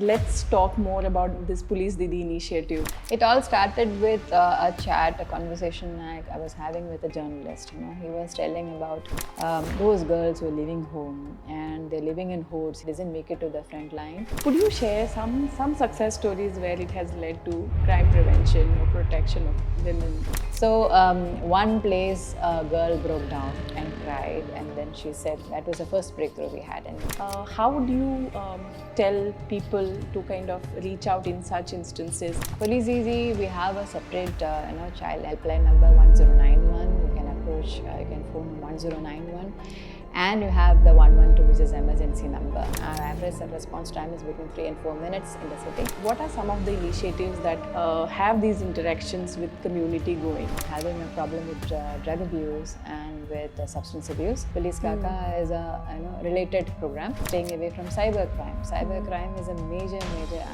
let's talk more about this Police Didi initiative. It all started with a chat, a conversation I was having with a journalist. He was telling about those girls who are leaving home and they're living in hoods. Doesn't make it to the front line. Could you share some success stories where it has led to crime prevention or protection of women? So one place a girl broke down and cried, and then she said that was the first breakthrough we had. And how would you tell people to kind of reach out in such instances? Police Didi, we have a separate child helpline number 1091. You can approach, you can phone 1091. And you have the 112, which is emergency number. Our average response time is between 3 and 4 minutes in the city. What are some of the initiatives that have these interactions with community going? Having a problem with drug abuse and with substance abuse, Police Kaka is a related program. Staying away from cybercrime. Cybercrime is a major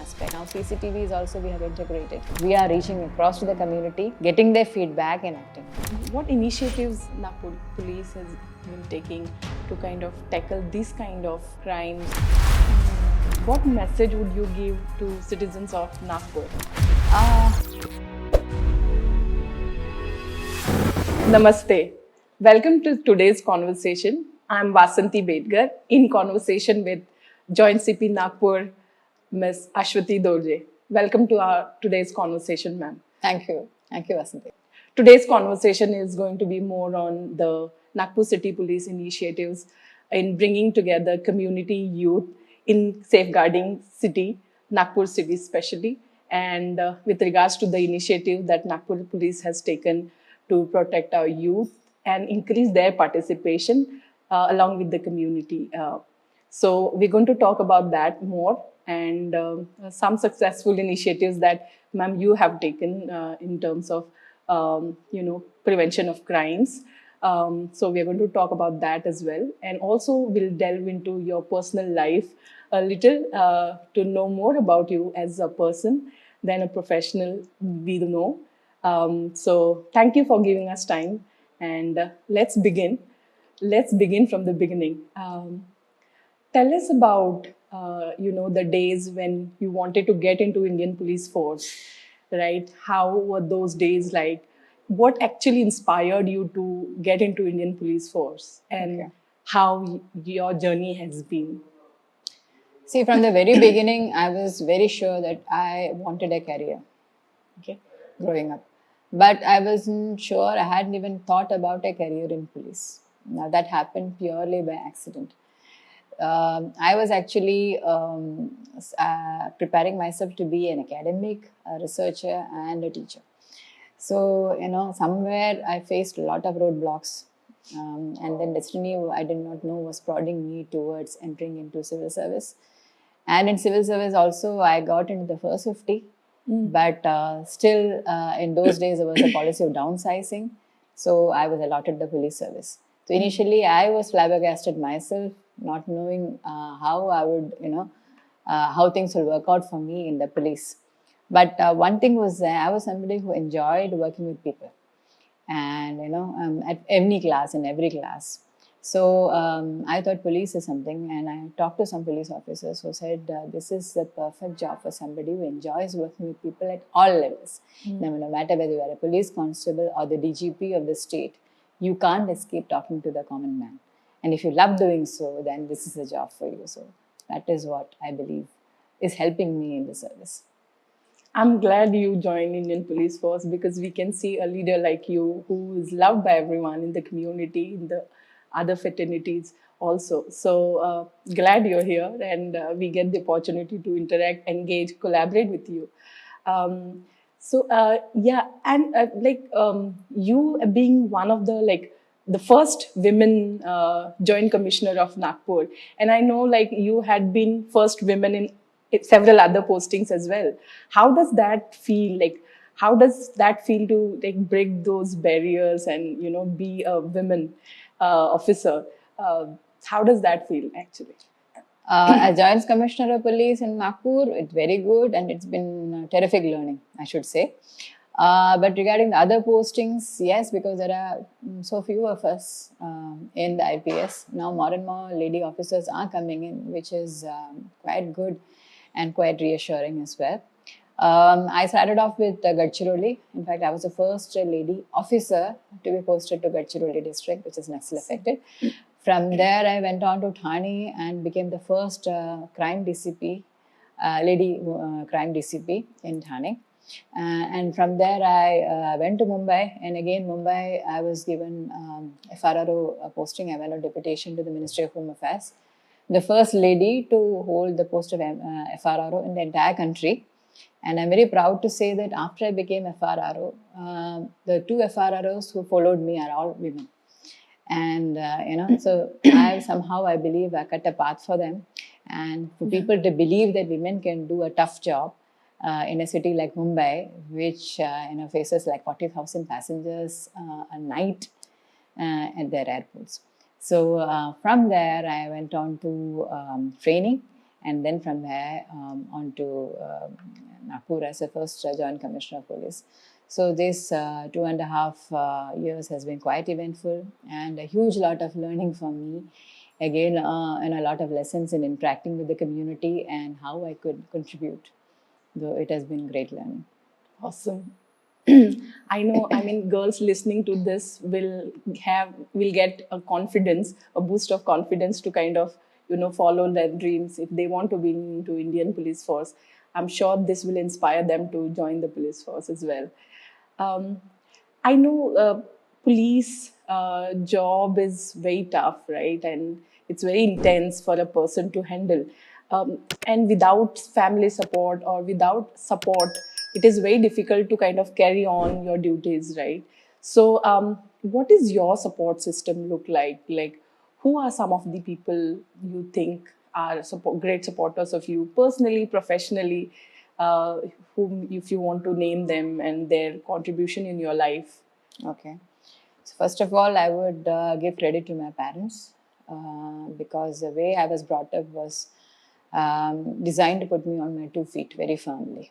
aspect. Now CCTVs also we have integrated. We are reaching across to the community, getting their feedback and acting. What initiatives Nagpur Police has been taking to kind of tackle this kind of crimes? What message would you give to citizens of Nagpur? Namaste. Welcome to today's conversation. I'm Vasanti Bedgar in conversation with Joint CP Nagpur, Ms. Aswathi Dorje. Welcome to our today's conversation, ma'am. Thank you. Thank you, Vasanti. Today's conversation is going to be more on the Nagpur City Police initiatives in bringing together community youth in safeguarding city, Nagpur city especially, and with regards to the initiative that Nagpur Police has taken to protect our youth and increase their participation along with the community. So we're going to talk about that more and some successful initiatives that, ma'am, you have taken in terms of prevention of crimes. So we are going to talk about that as well. And also we'll delve into your personal life a little to know more about you as a person than a professional we know. So thank you for giving us time. And let's begin. Let's begin from the beginning. Tell us about, the days when you wanted to get into Indian Police Force, right? How were those days like? What actually inspired you to get into Indian Police Force and how your journey has been? See, from the very beginning, I was very sure that I wanted a career, growing up. But I wasn't sure, I hadn't even thought about a career in police. Now, that happened purely by accident. I was actually preparing myself to be an academic, a researcher, and a teacher. So, somewhere I faced a lot of roadblocks. And then destiny, I did not know, was prodding me towards entering into civil service. And in civil service also, I got into the first 50. But still, in those days, there was a policy of downsizing. So I was allotted the police service. So initially, I was flabbergasted myself, not knowing how I would, how things will work out for me in the police. But one thing was that I was somebody who enjoyed working with people. And, at any class, in every class. So I thought police is something, and I talked to some police officers who said, this is the perfect job for somebody who enjoys working with people at all levels. No matter whether you are a police constable or the DGP of the state, you can't escape talking to the common man. And if you love doing so, then this is a job for you. So that is what I believe is helping me in the service. I'm glad you joined Indian Police Force because we can see a leader like you who is loved by everyone in the community, in the other fraternities also. So glad you're here and we get the opportunity to interact, engage, collaborate with you. You being one of the first women Joint Commissioner of Nagpur, and I know you had been first women in several other postings as well. How does that feel? How does that feel to break those barriers and be a women officer? How does that feel actually? As Joint Commissioner of Police in Nagpur, it's very good and it's been terrific learning, I should say. But regarding the other postings, yes, because there are so few of us in the IPS. Now more and more lady officers are coming in, which is quite good. and quite reassuring as well. I started off with Gadchiroli. In fact, I was the first lady officer to be posted to Gadchiroli district, which is Naxal affected. From there, I went on to Thane and became the first crime DCP, lady crime DCP in Thane. And from there, I went to Mumbai. And again, Mumbai, I was given FRRO posting. I went on deputation to the Ministry of Home Affairs. The first lady to hold the post of FRRO in the entire country. And I'm very proud to say that after I became FRRO, the 2 FRROs who followed me are all women. And, so I believe I cut a path for them. And for people to believe that women can do a tough job in a city like Mumbai, which, faces like 40,000 passengers a night at their airports. So from there, I went on to training. And then from there on to Nagpur as the first Joint Commissioner of Police. So this 2.5 years has been quite eventful and a huge lot of learning for me. Again, and a lot of lessons in interacting with the community and how I could contribute. Though it has been great learning. Awesome. I know, girls listening to this will get a boost of confidence to kind of, follow their dreams. If they want to be into Indian police force, I'm sure this will inspire them to join the police force as well. I know police job is very tough, right? And it's very intense for a person to handle. And without family support or without support, it is very difficult to kind of carry on your duties, right? So what is your support system look like? Like, who are some of the people you think are great supporters of you personally, professionally, whom, if you want to name them and their contribution in your life? Okay. So first of all, I would give credit to my parents because the way I was brought up was designed to put me on my 2 feet very firmly,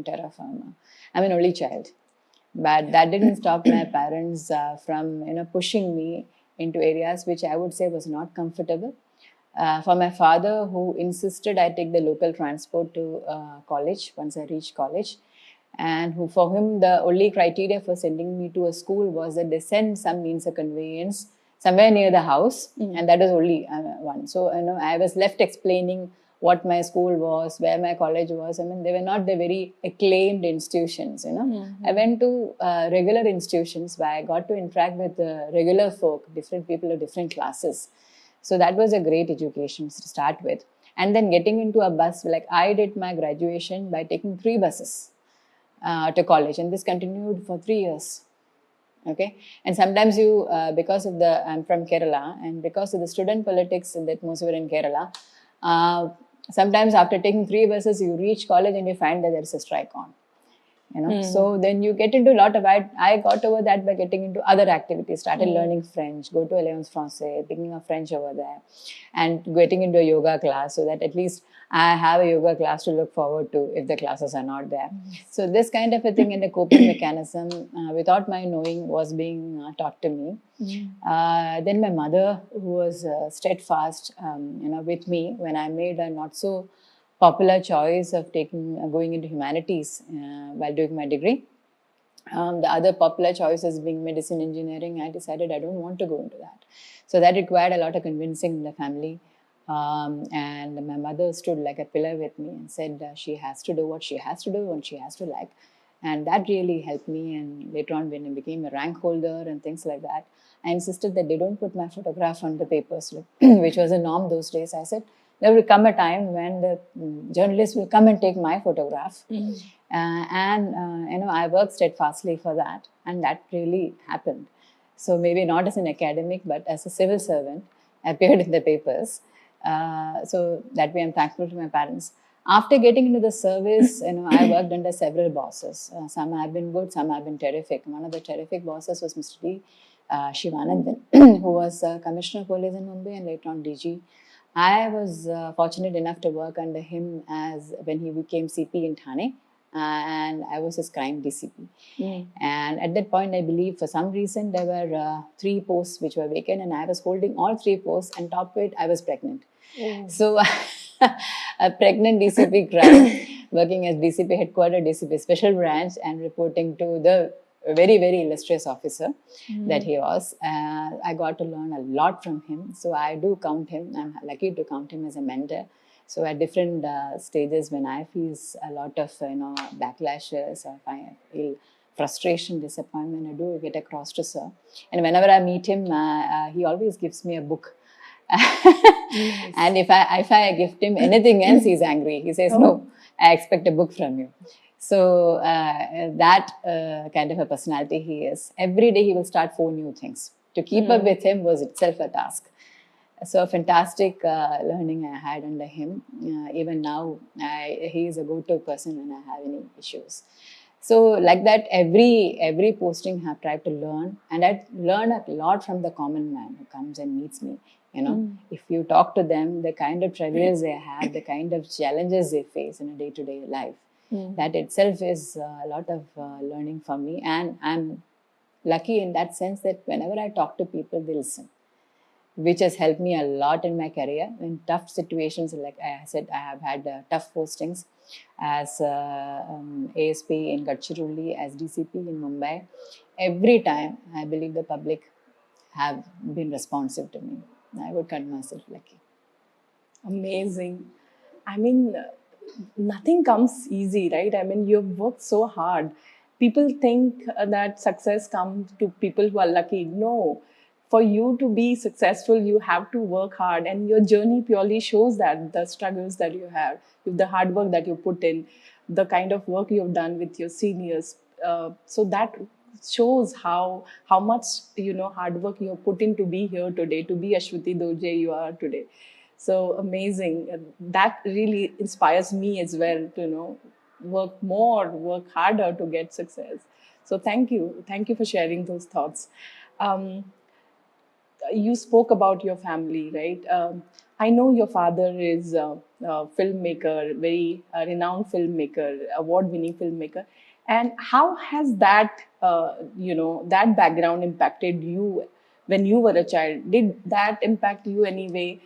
terra firma. I'm an only child, but that didn't stop my parents from pushing me into areas which I would say was not comfortable. For my father, who insisted I take the local transport to college once I reached college, and for him the only criteria for sending me to a school was that they send some means of conveyance somewhere near the house, and that was only one. So I was left explaining what my school was, where my college was. They were not the very acclaimed institutions, I went to regular institutions where I got to interact with regular folk, different people of different classes. So that was a great education to start with. And then getting into a bus, like I did my graduation by taking 3 buses to college, and this continued for 3 years. Okay, and sometimes because of I'm from Kerala, and because of the student politics in the atmosphere in Kerala, sometimes after taking 3 buses, you reach college and you find that there is a strike on. So then you get into a lot of, I got over that by getting into other activities, started learning French, go to Alliance Française, picking up French over there, and getting into a yoga class so that at least I have a yoga class to look forward to if the classes are not there. So this kind of a thing and a coping mechanism without my knowing was being taught to me. Then my mother, who was steadfast with me when I made a not so popular choice of going into humanities while doing my degree. The other popular choices being medicine, engineering, I decided I don't want to go into that. So that required a lot of convincing in the family. And my mother stood like a pillar with me and said she has to do what she has to do and she has to like. And that really helped me. And later on, when I became a rank holder and things like that, I insisted that they don't put my photograph on the papers, which was a norm those days. I said, there will come a time when the journalists will come and take my photograph. I worked steadfastly for that. And that really happened. So maybe not as an academic, but as a civil servant, I appeared in the papers. So that way I'm thankful to my parents. After getting into the service, I worked under several bosses. Some have been good, some have been terrific. One of the terrific bosses was Mr. D. Shivanandan, who was Commissioner of Police in Mumbai and later on DG. I was fortunate enough to work under him when he became CP in Thane, and I was his crime DCP. And at that point, I believe for some reason there were 3 posts which were vacant, and I was holding all 3 posts, and top of it, I was pregnant. So a pregnant DCP crime, working as DCP headquarter, DCP special branch, and reporting to the very, very illustrious officer that he was. I got to learn a lot from him. So I do count him, I'm lucky to count him as a mentor. So at different stages, when I face a lot of backlashes, or if I feel frustration, disappointment, I do get across to sir. And whenever I meet him, he always gives me a book. Yes. And if I gift him anything else, he's angry. He says, no, I expect a book from you. So that kind of a personality he is. Every day he will start 4 new things. To keep up with him was itself a task. So fantastic learning I had under him. Even now, he is a go-to person when I have any issues. So like that, every posting I have tried to learn, and I learn a lot from the common man who comes and meets me. If you talk to them, the kind of travails they have, the kind of challenges they face in a day-to-day life, that itself is a lot of learning for me. And I'm lucky in that sense that whenever I talk to people, they listen, which has helped me a lot in my career. In tough situations, like I said, I have had tough postings as ASP in Gadchiroli, as DCP in Mumbai. Every time, I believe the public have been responsive to me. I would consider myself lucky. Amazing. I mean, nothing comes easy, right? I mean, you've worked so hard. People think that success comes to people who are lucky. No. For you to be successful, you have to work hard, and your journey purely shows that the struggles that you have, the hard work that you put in, the kind of work you've done with your seniors. So that shows how much hard work you have put in to be here today, to be Aswathi Dorje you are today. So amazing. That really inspires me as well to work more, work harder to get success. So thank you for sharing those thoughts. You spoke about your family, right? I know your father is a filmmaker, very renowned filmmaker, award-winning filmmaker. And how has that, that background impacted you when you were a child? Did that impact you anyway?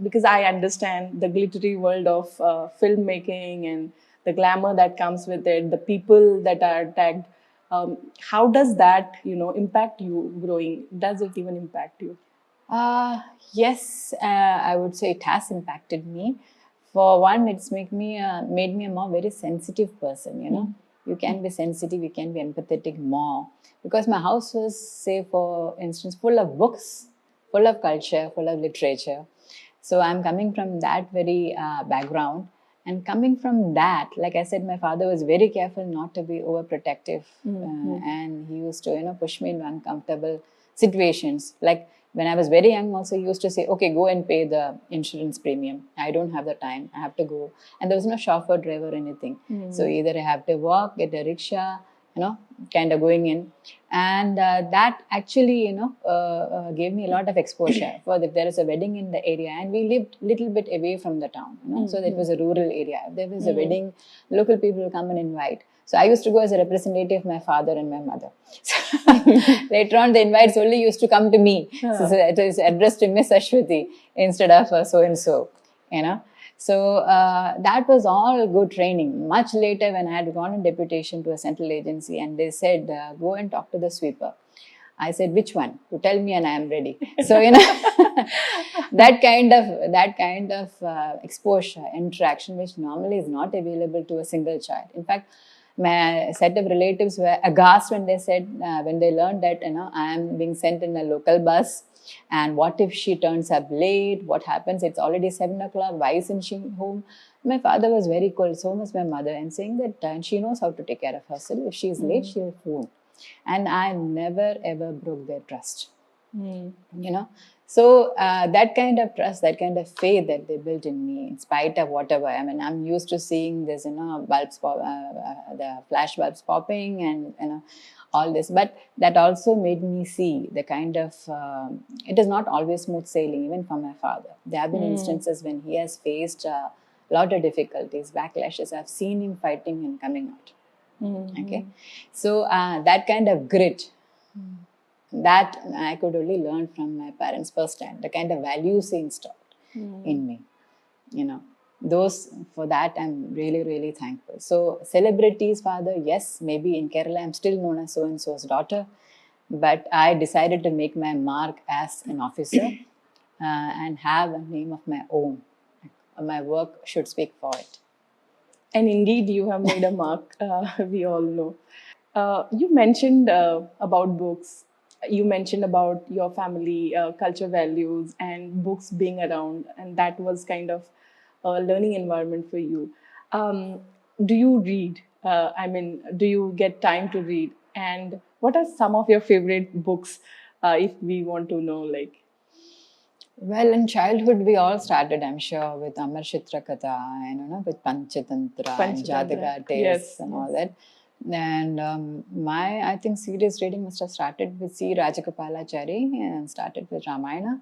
Because I understand the glittery world of filmmaking and the glamour that comes with it, the people that are tagged. How does that, impact you growing? Does it even impact you? Yes, I would say it has impacted me. For one, it's made me a more very sensitive person. You can be sensitive, you can be empathetic more, because my house was, say, for instance, full of books, full of culture, full of literature. So I'm coming from that very background. And coming from that, like I said, my father was very careful not to be overprotective. And he used to, push me into uncomfortable situations. Like when I was very young also, he used to say, okay, go and pay the insurance premium. I don't have the time. I have to go. And there was no chauffeur, driver, or anything. So either I have to walk, get a rickshaw, kind of going in. And that actually, gave me a lot of exposure. For if there is a wedding in the area, and we lived little bit away from the town, so that was a rural area. If there was a wedding, local people will come and invite. So I used to go as a representative of my father and my mother. So later on, the invites only used to come to me. So it is addressed to Miss Aswathi instead of so-and-so, So that was all good training. Much later, when I had gone in deputation to a central agency, and they said, go and talk to the sweeper. I said, which one? You tell me and I am ready. So, that kind of exposure, interaction, which normally is not available to a single child. In fact, my set of relatives were aghast when they said, when they learned that, I am being sent in a local bus. And what if she turns up late? What happens? It's already 7 o'clock. Why isn't she home? My father was very cool. So was my mother. And saying that she knows how to take care of herself. If she's late, she'll phone. And I never, ever broke their trust. So that kind of trust, that kind of faith that they built in me, in spite of whatever. I mean, I'm used to seeing this, bulbs, the flash bulbs popping and, all this. But that also made me see the kind of, it is not always smooth sailing, even for my father. There have been instances when he has faced a lot of difficulties, backlashes. I've seen him fighting and coming out. Okay. So that kind of grit, that I could only learn from my parents firsthand, the kind of values they installed in me. you know, those, for that I'm really, really thankful. So celebrities, father, yes, maybe in Kerala I'm still known as so and so's daughter, but I decided to make my mark as an officer and have a name of my own. My work should speak for it. And indeed, you have made a mark, we all know. You mentioned about books. You mentioned about your family, culture values, and books being around, and that was kind of a learning environment for you. Do you read? I mean, do you get time to read? And what are some of your favorite books, if we want to know? Like, Well, in childhood, we all started, I'm sure, with Amar Shitra Katha and with Panchatantra and Panchatantra. Jataka tales and all that. And my, I think, serious reading must have started with C. Rajakapalachari and started with Ramayana.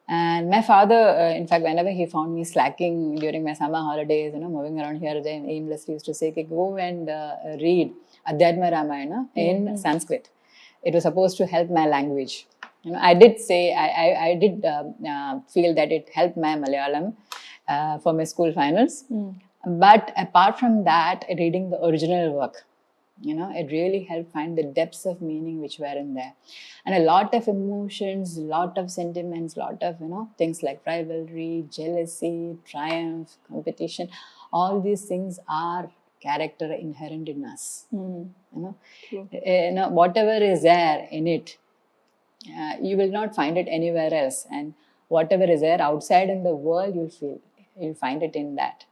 And my father, in fact, whenever he found me slacking during my summer holidays, moving around here there aimlessly, used to say, okay, go and read Adhyatma Ramayana in Sanskrit. It was supposed to help my language. I did say, I did feel that it helped my Malayalam for my school finals. But apart from that, reading the original work, it really helped find the depths of meaning which were in there. And a lot of emotions, lot of sentiments, lot of, things like rivalry, jealousy, triumph, competition, all these things are character inherent in us. Whatever is there in it, you will not find it anywhere else. And whatever is there outside in the world, you'll find it in that.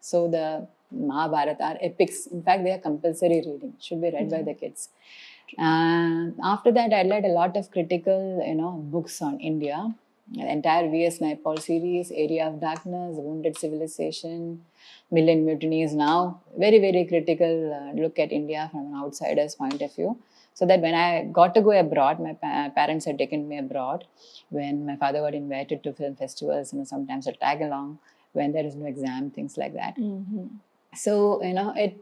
So the Mahabharata are epics. In fact, they are compulsory reading. Should be read by the kids. After that, I read a lot of critical, books on India. The entire V.S. Naipaul series, Area of Darkness, Wounded Civilization, Million Mutinies. Now, very, very critical look at India from an outsider's point of view. So that when I got to go abroad, my parents had taken me abroad. When my father got invited to film festivals, sometimes I'll tag along when there is no exam, things like that. So, it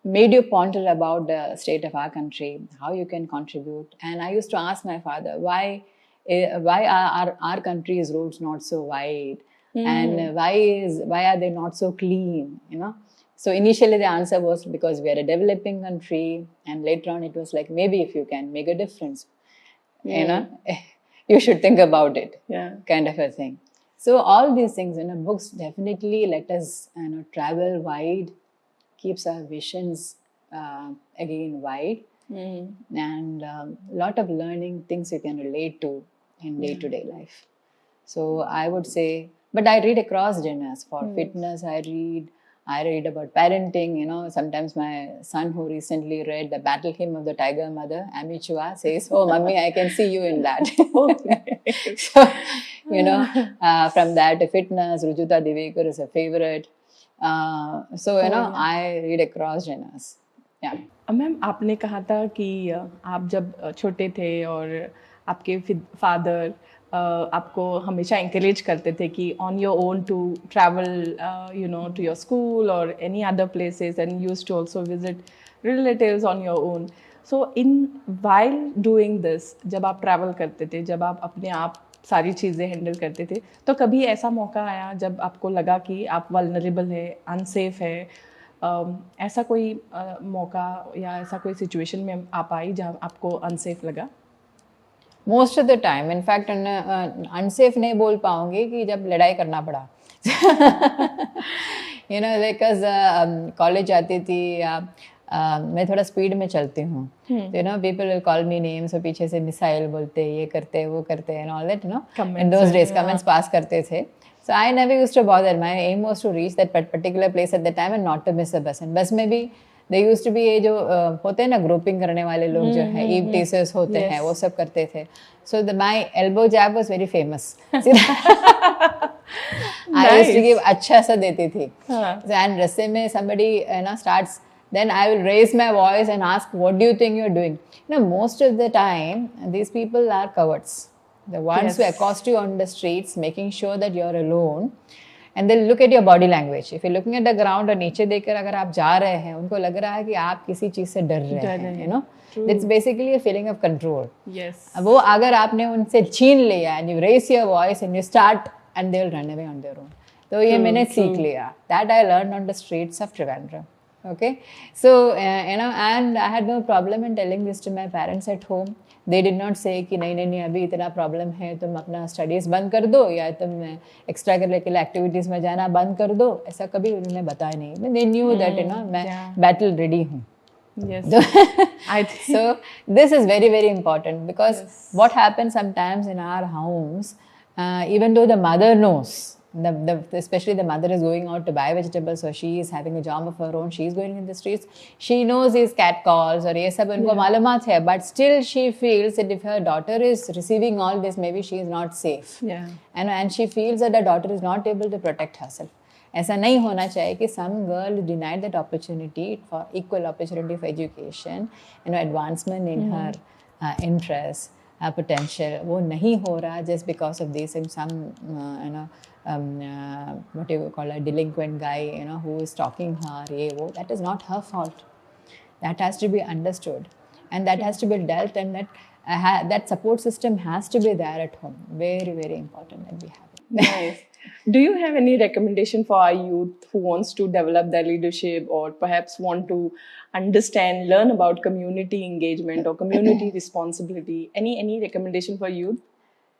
made you ponder about the state of our country, how you can contribute. And I used to ask my father, why are our country's roads not so wide? And why are they not so clean? So initially the answer was because we are a developing country, and later on it was like, maybe if you can make a difference, you should think about it, kind of a thing. So all these things, books definitely let us travel wide, keeps our visions again wide, and a lot of learning, things you can relate to in day-to-day life. So I would say, but I read across genres. For fitness, I read about parenting. Sometimes my son, who recently read The Battle Hymn of the Tiger Mother, Amichua, says, oh, Mummy, I can see you in that. So, from that to fitness, Rujuta Divekar is a favorite. I read across genres. Yeah. Ma'am, आपने कहा था कि आप जब छोटे थे और आपके फादर आपको हमेशा encourage करते थे कि on your own to travel, to your school or any other places, and used to also visit relatives on your own. So while doing this, जब आप travel करते थे, जब आप अपने आप सारी चीज़ें हैंडल करते थे, तो कभी ऐसा मौका आया जब आपको लगा कि आप vulnerable है, unsafe है, ऐसा कोई मौका या ऐसा कोई सिचुएशन में आप आई जहाँ आपको अनसेफ लगा? Most of the time, in fact unsafe नहीं बोल पाऊंगी कि जब लड़ाई करना पड़ा. बिकॉज कॉलेज जाती थी, मैं थोड़ा स्पीड में चलती हूँ, तो people will call me names, और पीछे से मिसाइल बोलते, ये करते वो करते, and all that, in those days comments pass करते थे. So I never used to bother. My aim was to reach that particular place at the time and not to miss a bus. And बस में भी they used to be ये जो होते हैं ना ग्रुपिंग करने वाले लोग जो हैं, eve teasers होते हैं, वो सब करते थे. So my elbow jab was very famous. I used to give अच्छा सा देती थी. And रस्ते में somebody starts, then I will raise my voice and ask, what do you think you're doing? Most of the time these people are cowards. The ones who accost you on the streets, making sure that you're alone, and they'll look at your body language. If you're looking at the ground और नीचे देखकर अगर आप जा रहे हैं, उनको लग रहा है कि आप किसी चीज़ से डर रहे हैं, It's basically a feeling of control. Yes. वो अगर आपने उनसे छीन लिया and you raise your voice and you start, and they'll run away on their own. तो ये मैंने सीख लिया. That I learned on the streets of Trivandrum. Okay, so and I had no problem in telling this to my parents at home. They did not say कि नहीं नहीं नहीं अभी इतना प्रॉब्लम है तुम अपना स्टडीज़ बंद कर दो या तुम एक्स्ट्रा करिकुलर एक्टिविटीज़ में जाना बंद कर दो, ऐसा कभी उन्होंने बताया नहीं. They knew that मैं बैटल रेडी हूँ. Yes. So this is very, very important because what happens sometimes in our homes, even though the mother knows, especially the mother is going out to buy vegetables or she is having a job of her own, she is going in the streets, she knows these cat calls or ये सब उनको मालूमात है, but still she feels that if her daughter is receiving all this, maybe she is not safe. Yeah. And she feels that the daughter is not able to protect herself. ऐसा नहीं होना चाहिए कि some girl denied that opportunity for equal opportunity for education, advancement in her interest, potential. वो नहीं हो रहा just because of this and some what you call a delinquent guy, who is stalking her. ये वो, that is not her fault. That has to be understood, and that has to be dealt, and that support system has to be there at home. Very, very important that we have it. Nice. Do you have any recommendation for our youth who wants to develop their leadership or perhaps want to understand, learn about community engagement or community responsibility? Any recommendation for youth?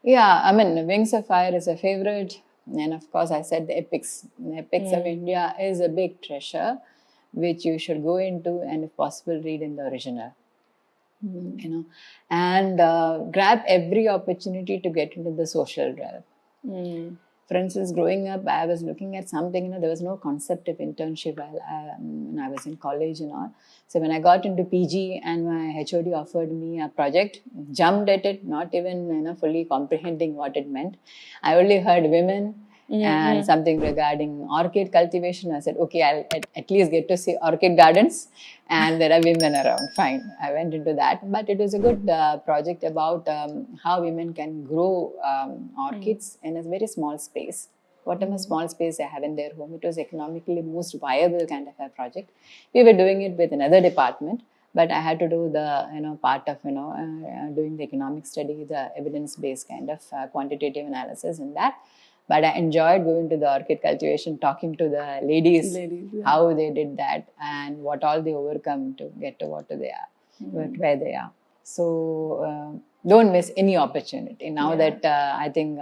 Yeah, I mean, Wings of Fire is a favorite. And of course, I said the epics. The epics of India is a big treasure, which you should go into and if possible read in the original. And grab every opportunity to get into the social realm. For instance, growing up, I was looking at something, there was no concept of internship when I was in college and all. So when I got into PG and my HOD offered me a project, jumped at it, not even fully comprehending what it meant. I only heard women and something regarding orchid cultivation. I said, okay, I'll at least get to see orchid gardens and there are women around. Fine, I went into that. But it was a good project about how women can grow orchids in a very small space. Whatever small space they have in their home, it was economically most viable kind of a project. We were doing it with another department, but I had to do the part of doing the economic study, the evidence-based kind of quantitative analysis in that. But I enjoyed going to the orchid cultivation, talking to the ladies how they did that and what all they overcome to get to what they are, where they are. So don't miss any opportunity. Now that I think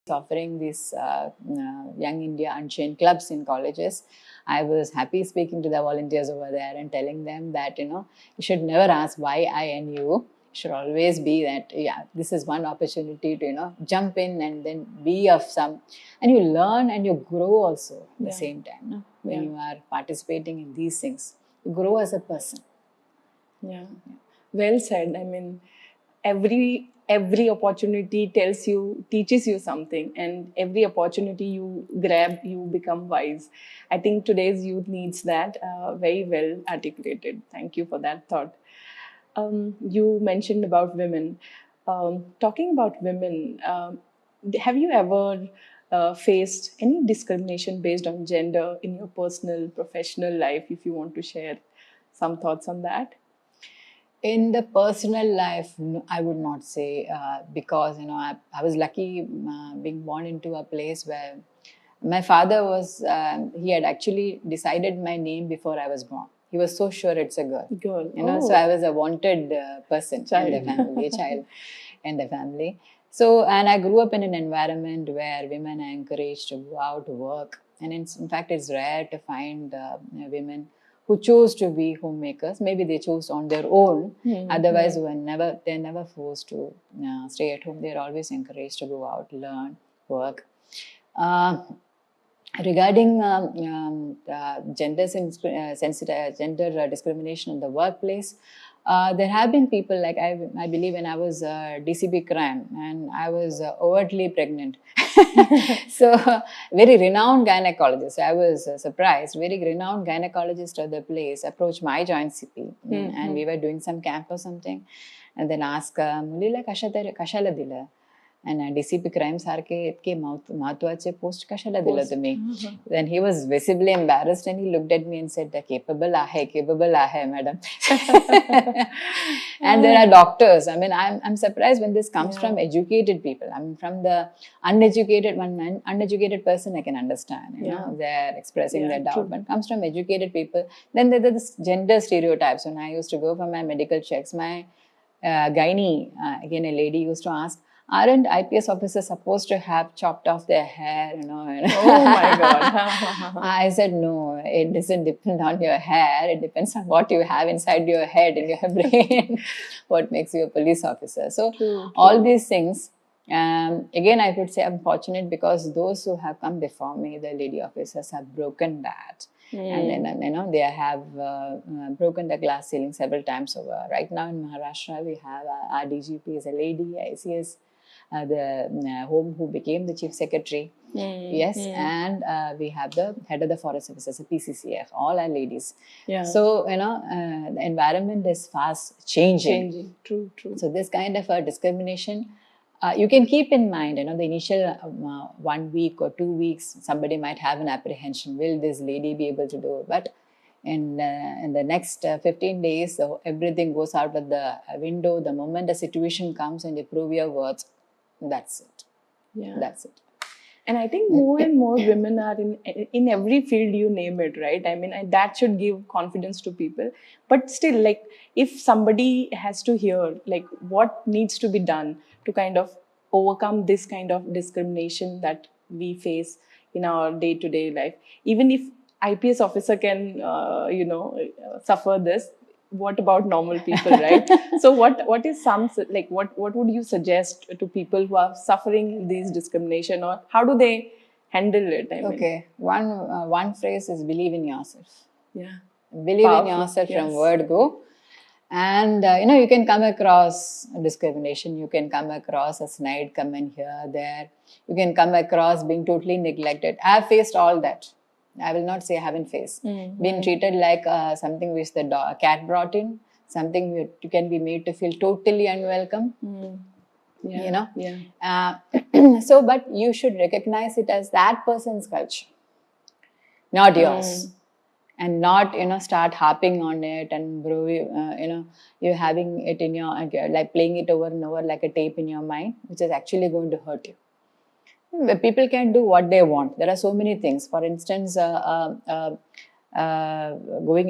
offering these Young India Unchained clubs in colleges, I was happy speaking to the volunteers over there and telling them that, you should never ask why I and you. Should always be that, this is one opportunity to, jump in and then be of some, and you learn and you grow also at the same time. No? When you are participating in these things, you grow as a person. Yeah. Well said. I mean, every opportunity teaches you something, and every opportunity you grab, you become wise. I think today's youth needs that. Very well articulated. Thank you for that thought. You mentioned about women. Talking about women, have you ever faced any discrimination based on gender in your personal, professional life? If you want to share some thoughts on that. In the personal life, no, I would not say because I was lucky being born into a place where my father was. He had actually decided my name before I was born. He was so sure it's a girl. So I was a wanted person in the family, child in the family. So, and I grew up in an environment where women are encouraged to go out to work. And in fact, it's rare to find women who chose to be homemakers. Maybe they chose on their own. Otherwise, they're never forced to stay at home. They're always encouraged to go out, learn, work. Regarding gender discrimination in the workplace, there have been people like I believe when I was DCP crime and I was overtly pregnant. So very renowned gynecologist. I was surprised. Very renowned gynecologist of the place approached my joint CP and we were doing some camp or something, and then asked, "Mulila kashala dila?" And DCP crime सारखे इतके महत्वाचे post कशाला दिलं तुम्ही? Then he was visibly embarrassed and he looked at me and said, capable आहे, madam. And there are doctors. I mean, I'm surprised when this comes from educated people. I mean, from the uneducated person, I can understand. You know, they're expressing their doubt. But it comes from educated people. Then there are this gender stereotypes. When I used to go for my medical checks, my gynae, again a lady, used to ask, aren't IPS officers supposed to have chopped off their hair? You know? Oh my God. I said, no, it doesn't depend on your hair. It depends on what you have inside your head and your brain, what makes you a police officer. So all these things, again, I would say I'm fortunate because those who have come before me, the lady officers, have broken that. And then, you know, they have broken the glass ceiling several times over. Right now in Maharashtra, we have our DGP is a lady, ICS, the home who became the chief secretary. Yes, and we have the head of the forest services, the PCCF, all are ladies. So, you know, the environment is fast changing. True. So this kind of discrimination, you can keep in mind, you know, the initial 1 week or 2 weeks, somebody might have an apprehension, will this lady be able to do it? But in the next 15 days, everything goes out of the window. The moment the situation comes and you prove your worth, that's it. That's it. And I think more and more women are in every field, you name it, right? I mean, that should give confidence to people. But still, like, if somebody has to hear, like, what needs to be done to kind of overcome this kind of discrimination that we face in our day-to-day life, even if IPS officer can, you know, suffer this, what about normal people, right? So what is some, like, what would you suggest to people who are suffering these discrimination, or how do they handle it? I mean, one phrase is believe in yourself. Believe Powerful. in yourself from word go. And you know, you can come across discrimination, you can come across a snide comment here, there, you can come across being totally neglected. I have faced all that. I will not say I haven't faced. Been treated like something which the cat brought in, something you can be made to feel totally unwelcome. You know? So, but you should recognize it as that person's culture, not yours. And not, you know, start harping on it and, you know, you're having it in your, like playing it over and over like a tape in your mind, which is actually going to hurt you. People can do what they want. There are so many things. For instance, swimming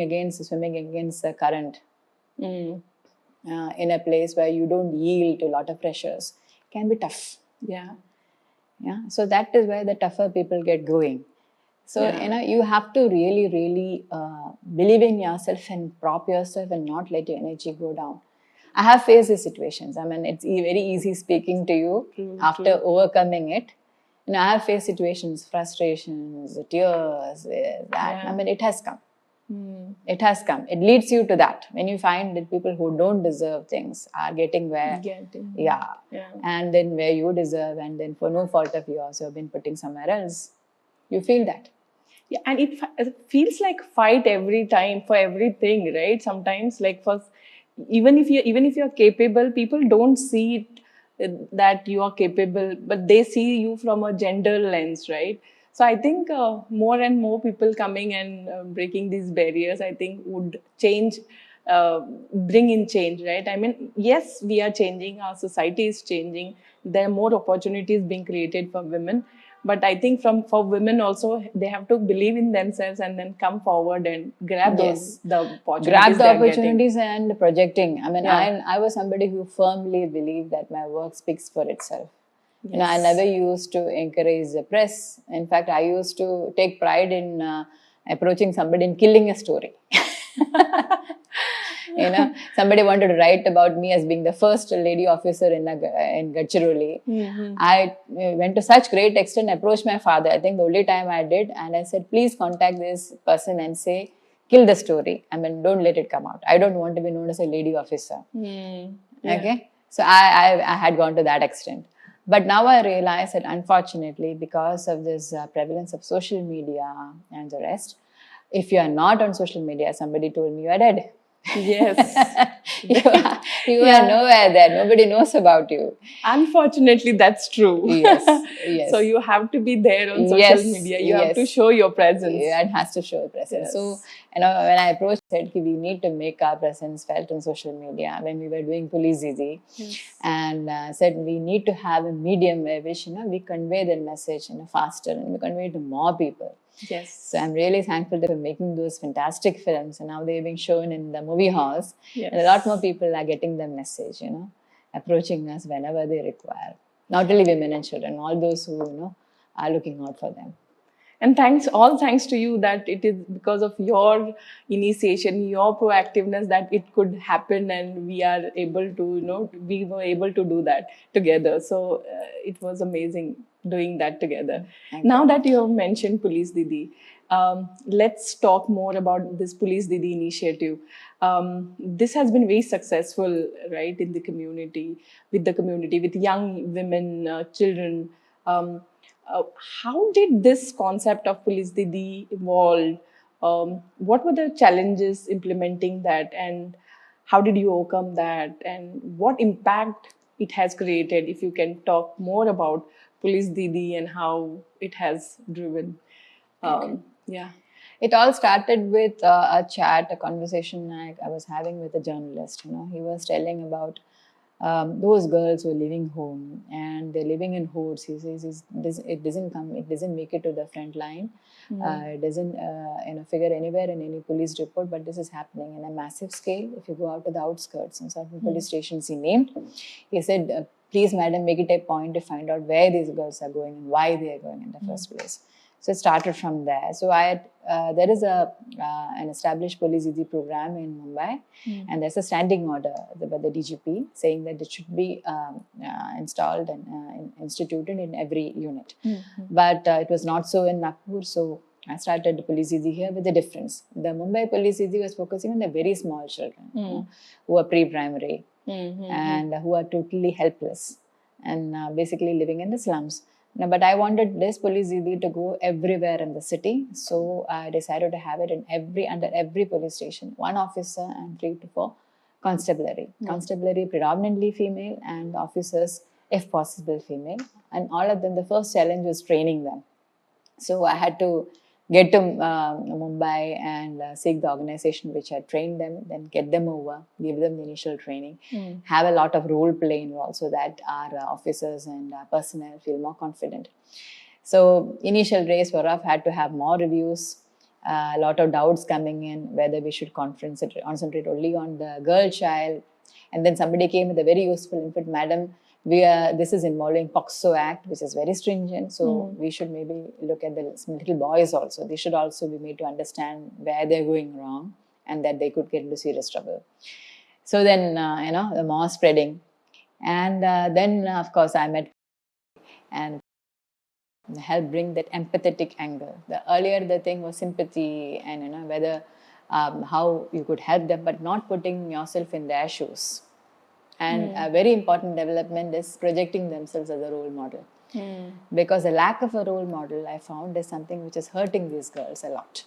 against the current in a place where you don't yield to a lot of pressures can be tough. So that is where the tougher people get going. So, you know, you have to really, really believe in yourself and prop yourself and not let your energy go down. I have faced these situations. I mean, it's very easy speaking to you after overcoming it. You know, I have faced situations, frustrations, tears, that. I mean, it has come. It has come. It leads you to that. When you find that people who don't deserve things are getting where, and then where you deserve, and then for no fault of yours, you have been putting somewhere else. You feel that. And it feels like fight every time for everything, right? Sometimes, like, for even if you're capable, people don't see it that you are capable, but they see you from a gender lens, right? So I think more and more people coming and breaking these barriers, I think, would change, bring in change, right? I mean, yes, we are changing, our society is changing, there are more opportunities being created for women. But I think for women also, they have to believe in themselves and then come forward and grab the opportunities. Grab the opportunities and projecting. I mean, I was somebody who firmly believed that my work speaks for itself. You know, I never used to encourage the press. In fact, I used to take pride in approaching somebody and killing a story. You know, somebody wanted to write about me as being the first lady officer in Gadchiroli. I went to such great extent, approached my father, I think the only time I did, and I said, please contact this person and say, kill the story. I mean, don't let it come out. I don't want to be known as a lady officer. Okay? So I had gone to that extent. But now I realize that unfortunately, because of this prevalence of social media and the rest, if you are not on social media, somebody told me you are dead. Yes. You are Yeah. nowhere there. Nobody knows about you. Unfortunately, that's true. Yes, So yes, you have to be there on social yes, media. You have to yes. show your presence. Yeah, it has to show a presence. So, Yes. when I approached, I said, "Ki, we need to make our presence felt on social media." When we were doing Police Didi, Yes. and said we need to have a medium where which we convey the message faster and we convey it to more people. So Yes. I'm really thankful for making those fantastic films, and now they're being shown in the movie halls, and a lot more Yes. people are getting the message. Approaching us whenever they require. Not only women and children, all those who are looking out for them. And all thanks to you that it is because of your initiation, your proactiveness that it could happen, and we are able to, we were able to do that together. So it was amazing doing that together. Thank Now you. that you have mentioned Police Didi, let's talk more about this Police Didi initiative. This has been very successful, right, in the community, with young women, children. Um, uh, how did this concept of Police Didi evolve? What were the challenges implementing that, and how did you overcome that, and what impact it has created? If you can talk more about Police Didi and how it has driven. Okay. Yeah. It all started with a chat, a conversation I was having with a journalist. He was telling about those girls who are living home and they're living in hoods. He says it doesn't make it to the front line. It doesn't figure anywhere in any police report, but this is happening in a massive scale. If you go out to the outskirts in certain police stations he named, he said, please madam, make it a point to find out where these girls are going and why they are going in the first place. So it started from there. So there is an established Police Didi program in Mumbai, and there's a standing order by the DGP saying that it should be installed and instituted in every unit. But it was not so in Nagpur, so I started Police Didi here with a difference. The Mumbai Police Didi was focusing on the very small children who are pre-primary and who are totally helpless and basically living in the slums. But I wanted this Police Didi to go everywhere in the city, so I decided to have it under every police station, one officer and 3 to 4 constabulary. Constabulary predominantly female, and officers, if possible, female. And all of them, the first challenge was training them. So I had to get to Mumbai and seek the organization which had trained them, then get them over, give them the initial training, have a lot of role play involved so that our officers and personnel feel more confident. So initial days were rough, had to have more reviews, a lot of doubts coming in whether we should concentrate only on the girl child. And then somebody came with a very useful input, madam, this is involving POXO Act, which is very stringent. So we should maybe look at the little boys also. They should also be made to understand where they're going wrong and that they could get into serious trouble. So then, the more spreading. And then, of course, I met and help bring that empathetic angle. The earlier the thing was sympathy and whether how you could help them, but not putting yourself in their shoes. And a very important development is projecting themselves as a role model. Because the lack of a role model, I found, is something which is hurting these girls a lot.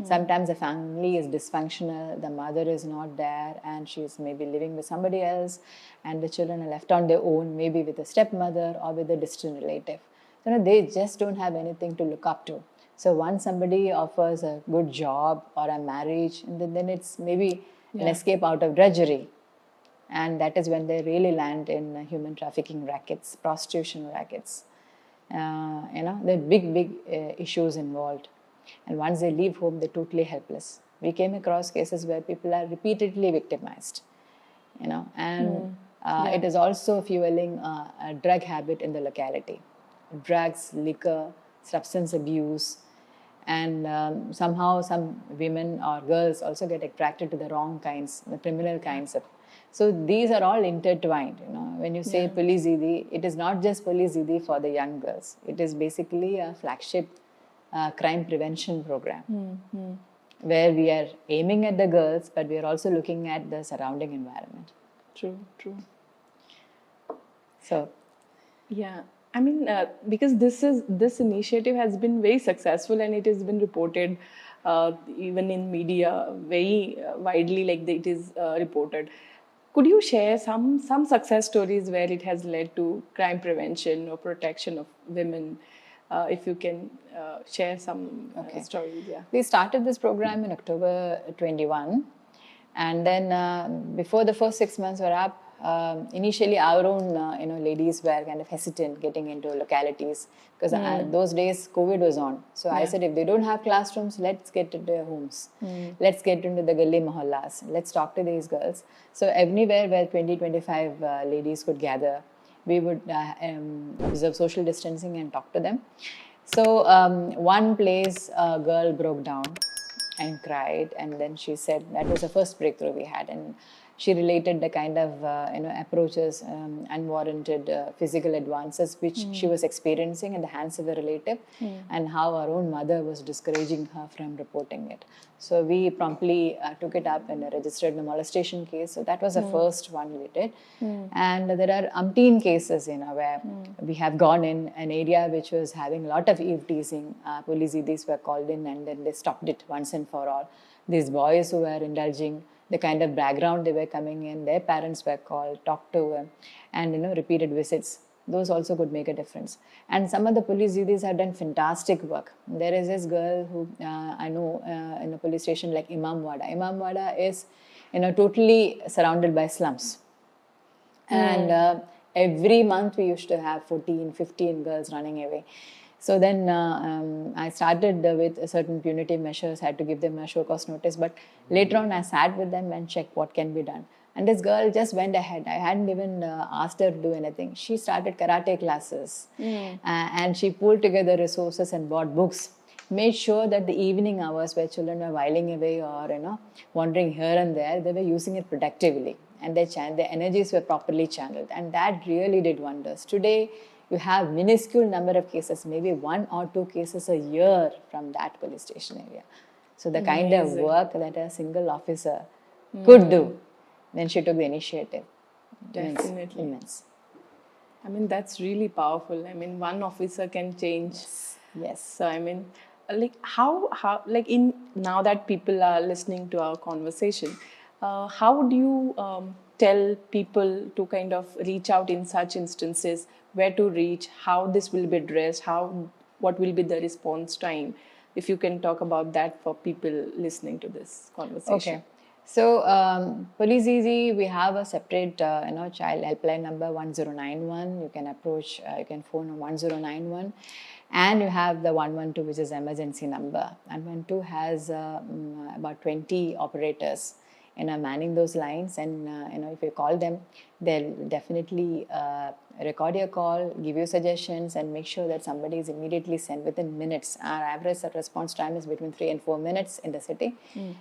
Sometimes the family is dysfunctional, the mother is not there, and she's maybe living with somebody else, and the children are left on their own, maybe with a stepmother or with a distant relative. So they just don't have anything to look up to. So once somebody offers a good job or a marriage, and then it's maybe an escape out of drudgery. And that is when they really land in human trafficking rackets, prostitution rackets. There are big issues involved. And once they leave home, they're totally helpless. We came across cases where people are repeatedly victimized, and it is also fueling a drug habit in the locality. Drugs, liquor, substance abuse, and somehow some women or girls also get attracted to the wrong kinds, the criminal kinds of. So these are all intertwined. When you say Police Didi, it is not just Police Didi for the young girls. It is basically a flagship crime prevention program where we are aiming at the girls, but we are also looking at the surrounding environment. True. So, yeah, I mean, because this initiative has been very successful, and it has been reported even in media, very widely, like it is reported. Could you share some success stories where it has led to crime prevention or protection of women? If you can share some Okay. stories, yeah. We started this program in October 21, and then before the first 6 months were up, initially our own ladies were kind of hesitant getting into localities because those days COVID was on. So I said, if they don't have classrooms, let's get into their homes. Let's get into the gully mohallas. Let's talk to these girls. So everywhere where 20-25 ladies could gather, we would observe social distancing and talk to them. So one place a girl broke down and cried, and then she said that was the first breakthrough we had, and she related the kind of approaches, unwarranted physical advances which she was experiencing at the hands of a relative, and how her own mother was discouraging her from reporting it. So we promptly took it up and registered a molestation case. So that was the first one we did. And there are umpteen cases, where we have gone in an area which was having a lot of eve teasing. Police Didis were called in, and then they stopped it once and for all. These boys who were indulging the kind of background they were coming in, their parents were called, talked to, and repeated visits. Those also could make a difference. And some of the police Didis have done fantastic work. There is this girl who I know in a police station like Imamwada. Imamwada is totally surrounded by slums. And every month we used to have 14, 15 girls running away. So then I started with certain punitive measures, had to give them a show cause notice. But later on, I sat with them and checked what can be done. And this girl just went ahead. I hadn't even asked her to do anything. She started karate classes. And she pulled together resources and bought books. Made sure that the evening hours where children were whiling away or wandering here and there, they were using it productively. And their energies were properly channeled. And that really did wonders. Today, you have minuscule number of cases, maybe 1 or 2 cases a year from that police station area. So the kind of work that a single officer could do when she took the initiative. Definitely. Immense. I mean, that's really powerful. I mean, one officer can change. Yes. So, I mean, like how like in now that people are listening to our conversation, how do you tell people to kind of reach out in such instances, where to reach, how this will be addressed, what will be the response time? If you can talk about that for people listening to this conversation. Okay. So, Police Didi, we have a separate, child helpline number 1091. You can approach, you can phone on 1091. And you have the 112, which is emergency number. 112 has about 20 operators manning those lines, and if you call them, they'll definitely record your call, give you suggestions, and make sure that somebody is immediately sent within minutes. Our average response time is between 3 and 4 minutes in the city.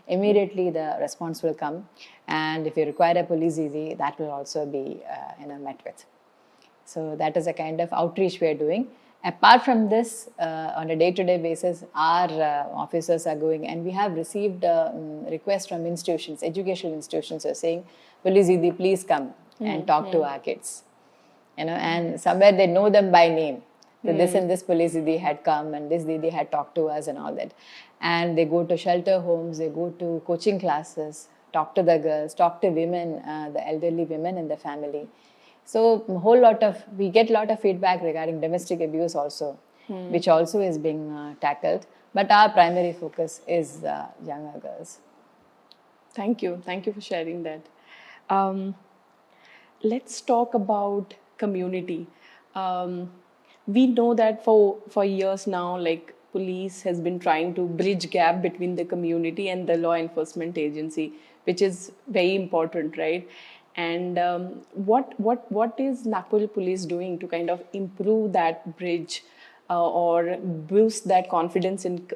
Immediately the response will come, and if you require a police Didi, that will also be met with. So that is a kind of outreach we are doing. Apart from this, on a day-to-day basis, our officers are going, and we have received requests from institutions, educational institutions are saying, Police Didi, please come and talk to our kids. And somewhere they know them by name. So this and this Police Didi had come, and this Didi had talked to us and all that. And they go to shelter homes, they go to coaching classes, talk to the girls, talk to women, the elderly women in the family. So we get a lot of feedback regarding domestic abuse also, which also is being tackled. But our primary focus is younger girls. Thank you for sharing that. Let's talk about community. We know that for years now, like police has been trying to bridge gap between the community and the law enforcement agency, which is very important, right? And what is Nagpur Police doing to kind of improve that bridge or boost that confidence in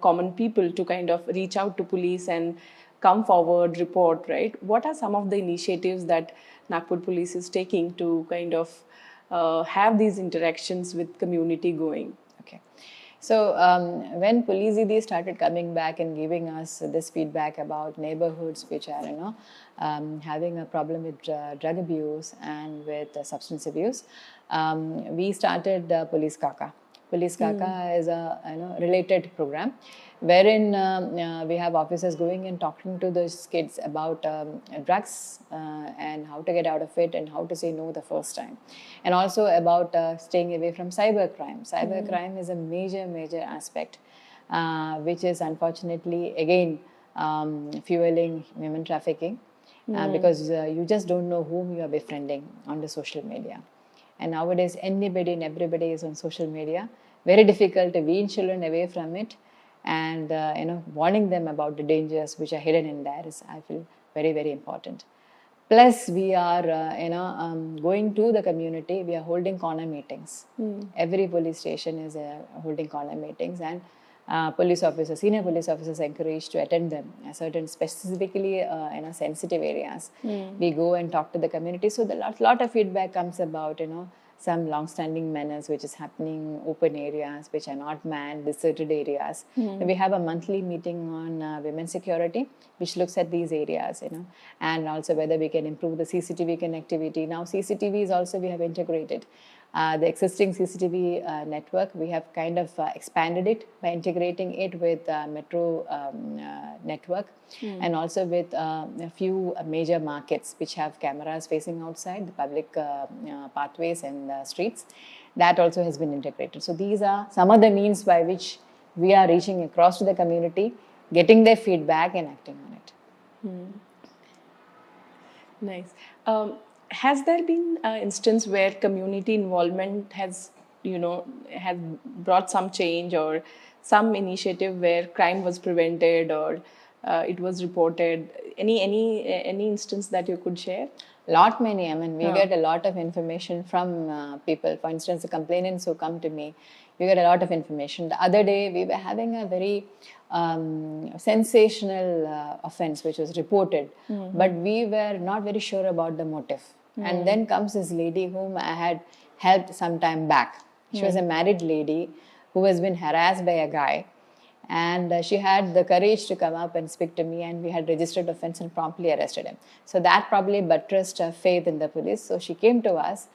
common people to kind of reach out to police and come forward, report, right? What are some of the initiatives that Nagpur Police is taking to kind of have these interactions with community going? Okay. So when Police Didi started coming back and giving us this feedback about neighborhoods which are having a problem with drug abuse and with substance abuse, we started Police Kaka. Police Kaka is a related program, wherein we have officers going and talking to those kids about drugs and how to get out of it and how to say no the first time, and also about staying away from cybercrime. Cybercrime is a major aspect, which is unfortunately again fueling human trafficking, because you just don't know whom you are befriending on the social media. And nowadays, anybody and everybody is on social media. Very difficult to wean children away from it, and warning them about the dangers which are hidden in there is, I feel, very important. Plus, we are going to the community. We are holding corner meetings. Every police station is holding corner meetings, and police officers, senior police officers, encouraged to attend them. Certain specifically sensitive areas, we go and talk to the community. So the lot of feedback comes about some long-standing menace which is happening, open areas which are not manned, deserted areas. We have a monthly meeting on women's security, which looks at these areas, and also whether we can improve the CCTV connectivity. Now CCTV is also, we have integrated. The existing CCTV network, we have kind of expanded it by integrating it with metro network, and also with a few major markets which have cameras facing outside the public pathways and streets. That also has been integrated. So these are some of the means by which we are reaching across to the community, getting their feedback and acting on it. Nice. Has there been an instance where community involvement has brought some change, or some initiative where crime was prevented, or it was reported? Any instance that you could share? Many. I mean, we get a lot of information from people. For instance, the complainants who come to me, we get a lot of information. The other day, we were having a very sensational offense which was reported, but we were not very sure about the motive. And then comes this lady whom I had helped some time back. She was a married lady who has been harassed by a guy, and she had the courage to come up and speak to me, and we had registered offense and promptly arrested him. So that probably buttressed her faith in the police. So she came to us,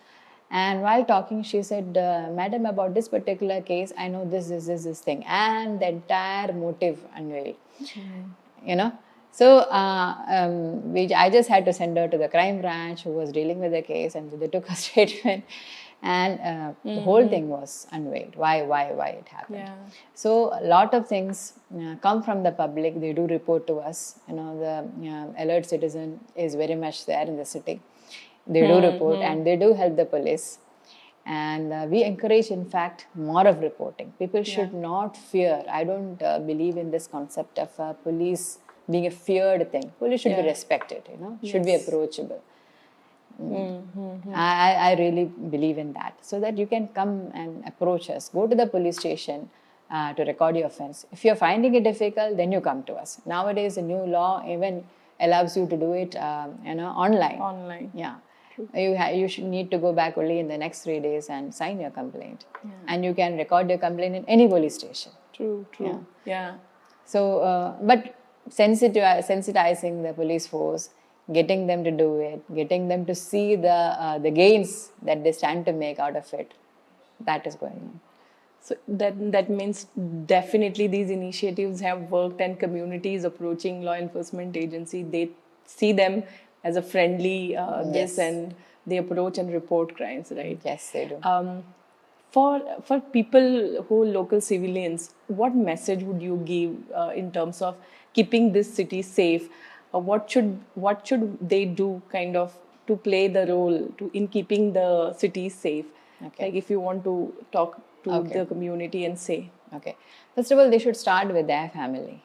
and while talking, she said, "Madam, about this particular case, I know this thing," and the entire motive unveiled. So I just had to send her to the crime branch who was dealing with the case, and they took her statement, and the whole thing was unveiled. Why it happened. Yeah. So a lot of things come from the public. They do report to us. The alert citizen is very much there in the city. They do report, and they do help the police. And we encourage, in fact, more of reporting. People should not fear. I don't believe in this concept of police being a feared thing. Police should be respected, should be approachable. I really believe in that. So that you can come and approach us. Go to the police station to record your offense. If you're finding it difficult, then you come to us. Nowadays, the new law even allows you to do it online. Online. Yeah. You should need to go back only in the next 3 days and sign your complaint. And you can record your complaint in any police station. True. Yeah. So, but sensitizing the police force, getting them to do it, getting them to see the gains that they stand to make out of it, that is going on. So that means definitely these initiatives have worked, and communities approaching law enforcement agency, they see them as a friendly this, and they approach and report crimes, right? Yes, they do. For people who are local civilians, what message would you give in terms of keeping this city safe? What should they do kind of to play the role in keeping the city safe? Okay. Like if you want to talk to the community and say. Okay. First of all, they should start with their family.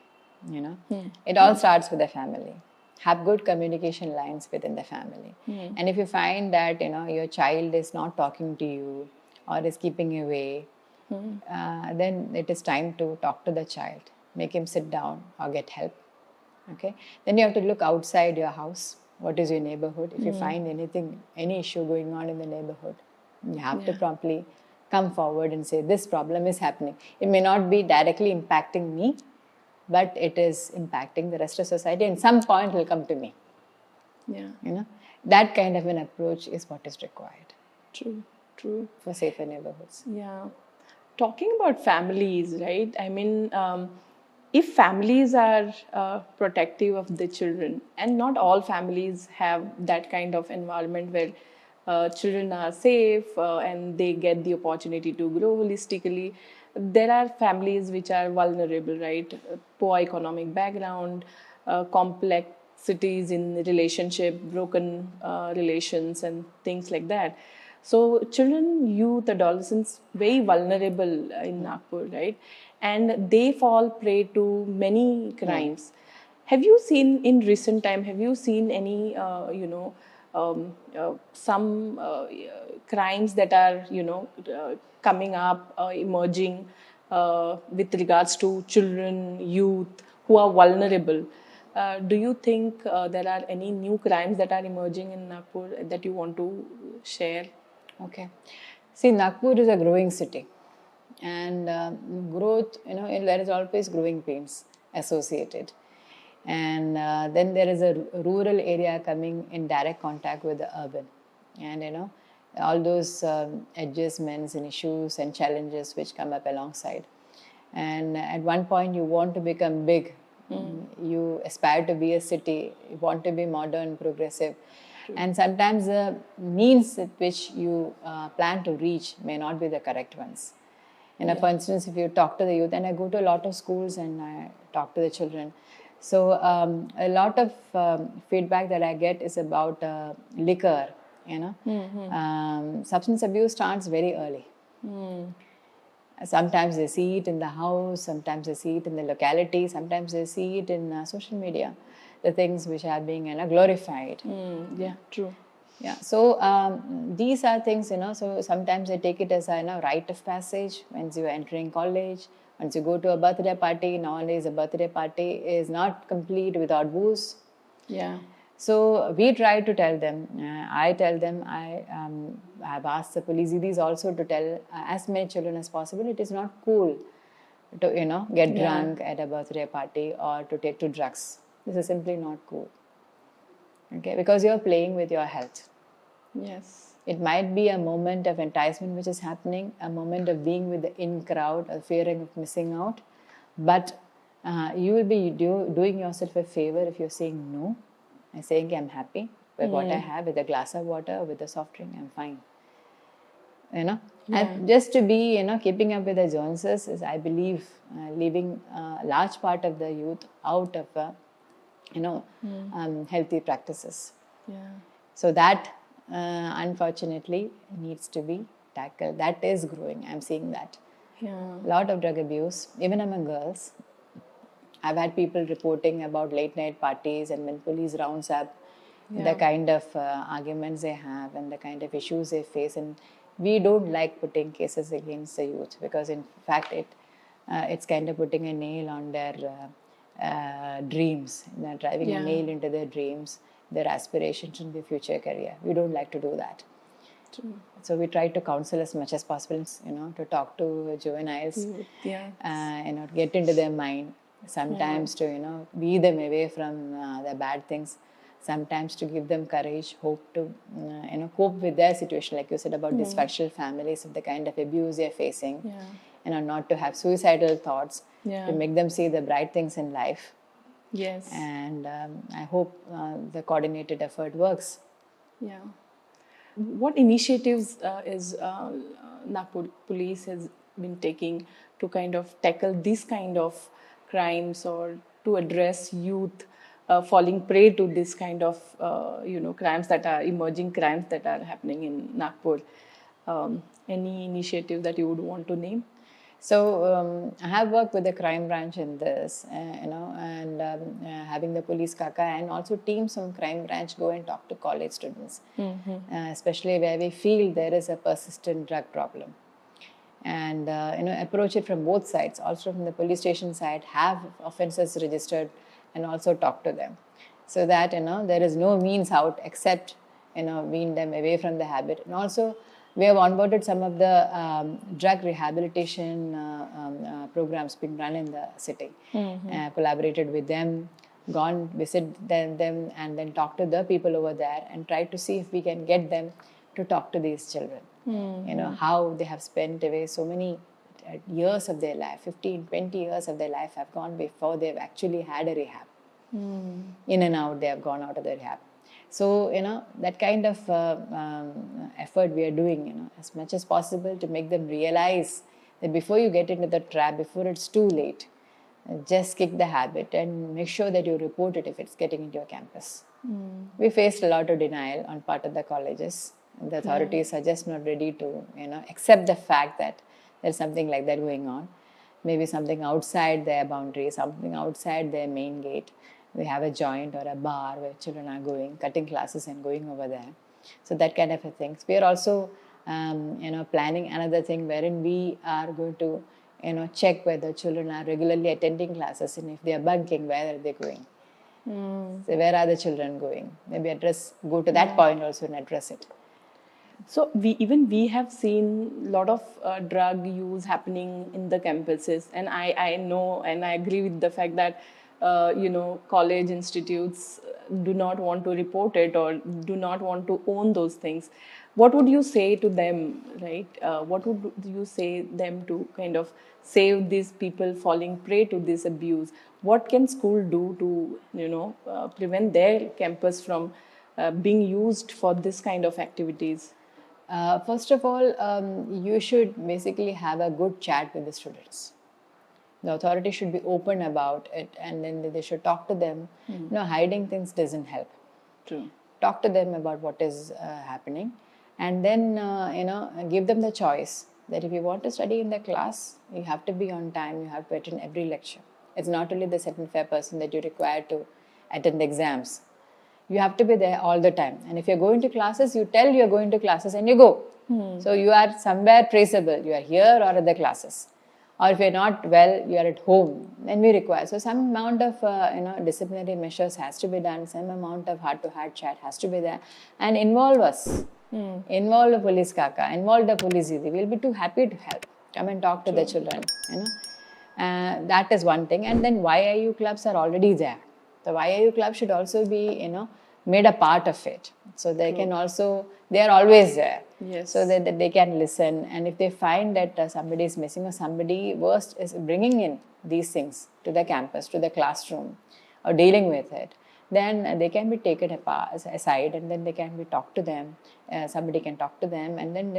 It all starts with the family. Have good communication lines within the family. And if you find that your child is not talking to you or is keeping away, then it is time to talk to the child. Make him sit down or get help. Okay. Then you have to look outside your house. What is your neighborhood? If you find any issue going on in the neighborhood, you have to promptly come forward and say, this problem is happening. It may not be directly impacting me, but it is impacting the rest of society, and some point will come to me. Yeah. That kind of an approach is what is required. True. For safer neighborhoods. Yeah. talking about families, right? I mean, if families are protective of the children, and not all families have that kind of environment where children are safe and they get the opportunity to grow holistically. There are families which are vulnerable, right? Poor economic background, complexities in relationship, broken relations, and things like that. So children, youth, adolescents, very vulnerable in Nagpur, right? And they fall prey to many crimes. Have you seen in recent time? Have you seen any, some crimes that are, coming up, emerging with regards to children, youth who are vulnerable? Do you think there are any new crimes that are emerging in Nagpur that you want to share? Okay. See, Nagpur is a growing city. And growth, there is always growing pains associated. And then there is a rural area coming in direct contact with the urban. And, all those adjustments and issues and challenges which come up alongside. And at one point, you want to become big. You aspire to be a city. You want to be modern, progressive. And sometimes the means at which you plan to reach may not be the correct ones. For instance, if you talk to the youth, and I go to a lot of schools and I talk to the children, so a lot of feedback that I get is about liquor. Substance abuse starts very early. Sometimes they see it in the house, sometimes they see it in the locality, sometimes they see it in social media, the things which are being glorified. Yeah, true. Yeah, so these are things, so sometimes they take it as a rite of passage once you are entering college. Once you go to a birthday party, nowadays a birthday party is not complete without booze. Yeah. So we try to tell them, I tell them, I have asked the Police Didis also to tell as many children as possible, it is not cool to, get drunk at a birthday party or to take to drugs. This is simply not cool. Okay, because you're playing with your health. Yes. It might be a moment of enticement which is happening, a moment of being with the in crowd, a fearing of missing out. But you will be doing yourself a favor if you're saying no and saying, I'm happy with what I have, with a glass of water or with a soft drink, I'm fine. And just to be, keeping up with the Joneses is, I believe, leaving a large part of the youth out of healthy practices. Yeah. So that, unfortunately, needs to be tackled. That is growing. I'm seeing that. Yeah. A lot of drug abuse, even among girls. I've had people reporting about late night parties, and when police rounds up, the kind of arguments they have and the kind of issues they face. And we don't like putting cases against the youth, because in fact it's kind of putting a nail on their dreams, driving a nail into their dreams, their aspirations in their future career. We don't like to do that. True. So we try to counsel as much as possible, to talk to juveniles, get into their mind, sometimes to, be them away from the bad things, sometimes to give them courage, hope to, cope with their situation, like you said about dysfunctional families, of the kind of abuse they're facing, not to have suicidal thoughts, to make them see the bright things in life. Yes. And I hope the coordinated effort works. Yeah. What initiatives is Nagpur Police has been taking to kind of tackle this kind of crimes, or to address youth falling prey to this kind of crimes that are emerging, crimes that are happening in Nagpur? Any initiative that you would want to name? So I have worked with the crime branch in this, and having the police kaka and also teams from crime branch go and talk to college students, especially where we feel there is a persistent drug problem, and approach it from both sides, also from the police station side, have offences registered, and also talk to them, so that there is no means out except wean them away from the habit. And also we have onboarded some of the drug rehabilitation programs being run in the city, collaborated with them, gone visit them, and then talk to the people over there and try to see if we can get them to talk to these children. How they have spent away so many years of their life, 15, 20 years of their life have gone before they've actually had a rehab. In and out, they have gone out of the rehab. So, that kind of effort we are doing, as much as possible to make them realize that before you get into the trap, before it's too late, just kick the habit and make sure that you report it if it's getting into your campus. We faced a lot of denial on part of the colleges. The authorities are just not ready to, accept the fact that there's something like that going on. Maybe something outside their boundary, something outside their main gate. We have a joint or a bar where children are going, cutting classes and going over there. So that kind of a thing. We are also, planning another thing wherein we are going to, check whether children are regularly attending classes, and if they are bunking, where are they going? So where are the children going? Maybe go to that point also and address it. So we have seen a lot of drug use happening in the campuses, and I know and I agree with the fact that college institutes do not want to report it or do not want to own those things. What would you say to them, right? What would you say them to kind of save these people falling prey to this abuse? What can school do to prevent their campus from being used for this kind of activities? First of all, you should basically have a good chat with the students. The authority should be open about it, and then they should talk to them. Hiding things doesn't help. True. Talk to them about what is happening, and then give them the choice that if you want to study in the class, you have to be on time. You have to attend every lecture. It's not only the set and fair person that you require to attend the exams. You have to be there all the time. And if you're going to classes, you tell you're going to classes and you go. So you are somewhere traceable. You are here or at the classes. Or if you're not well, you are at home, then we require. So some amount of disciplinary measures has to be done. Some amount of heart-to-heart chat has to be there, and involve us. Involve the police kaka, involve the police didi. We'll be too happy to help. Come and talk to the children. That is one thing. And then YIU clubs are already there. The YIU club should also be made a part of it. So they can also, they are always there. Yes. So that they can listen. And if they find that somebody is missing or somebody worst is bringing in these things to the campus, to the classroom, or dealing with it, then they can be taken aside, and then they can be talked to them. Somebody can talk to them, and then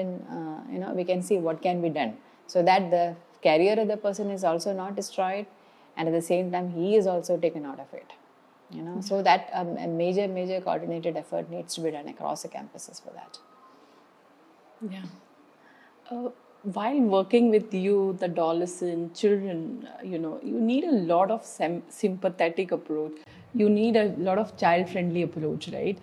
we can see what can be done, so that the career of the person is also not destroyed, and at the same time he is also taken out of it. So that a major coordinated effort needs to be done across the campuses for that. Yeah. While working with you, the adolescent children, you need a lot of sympathetic approach. You need a lot of child-friendly approach, right?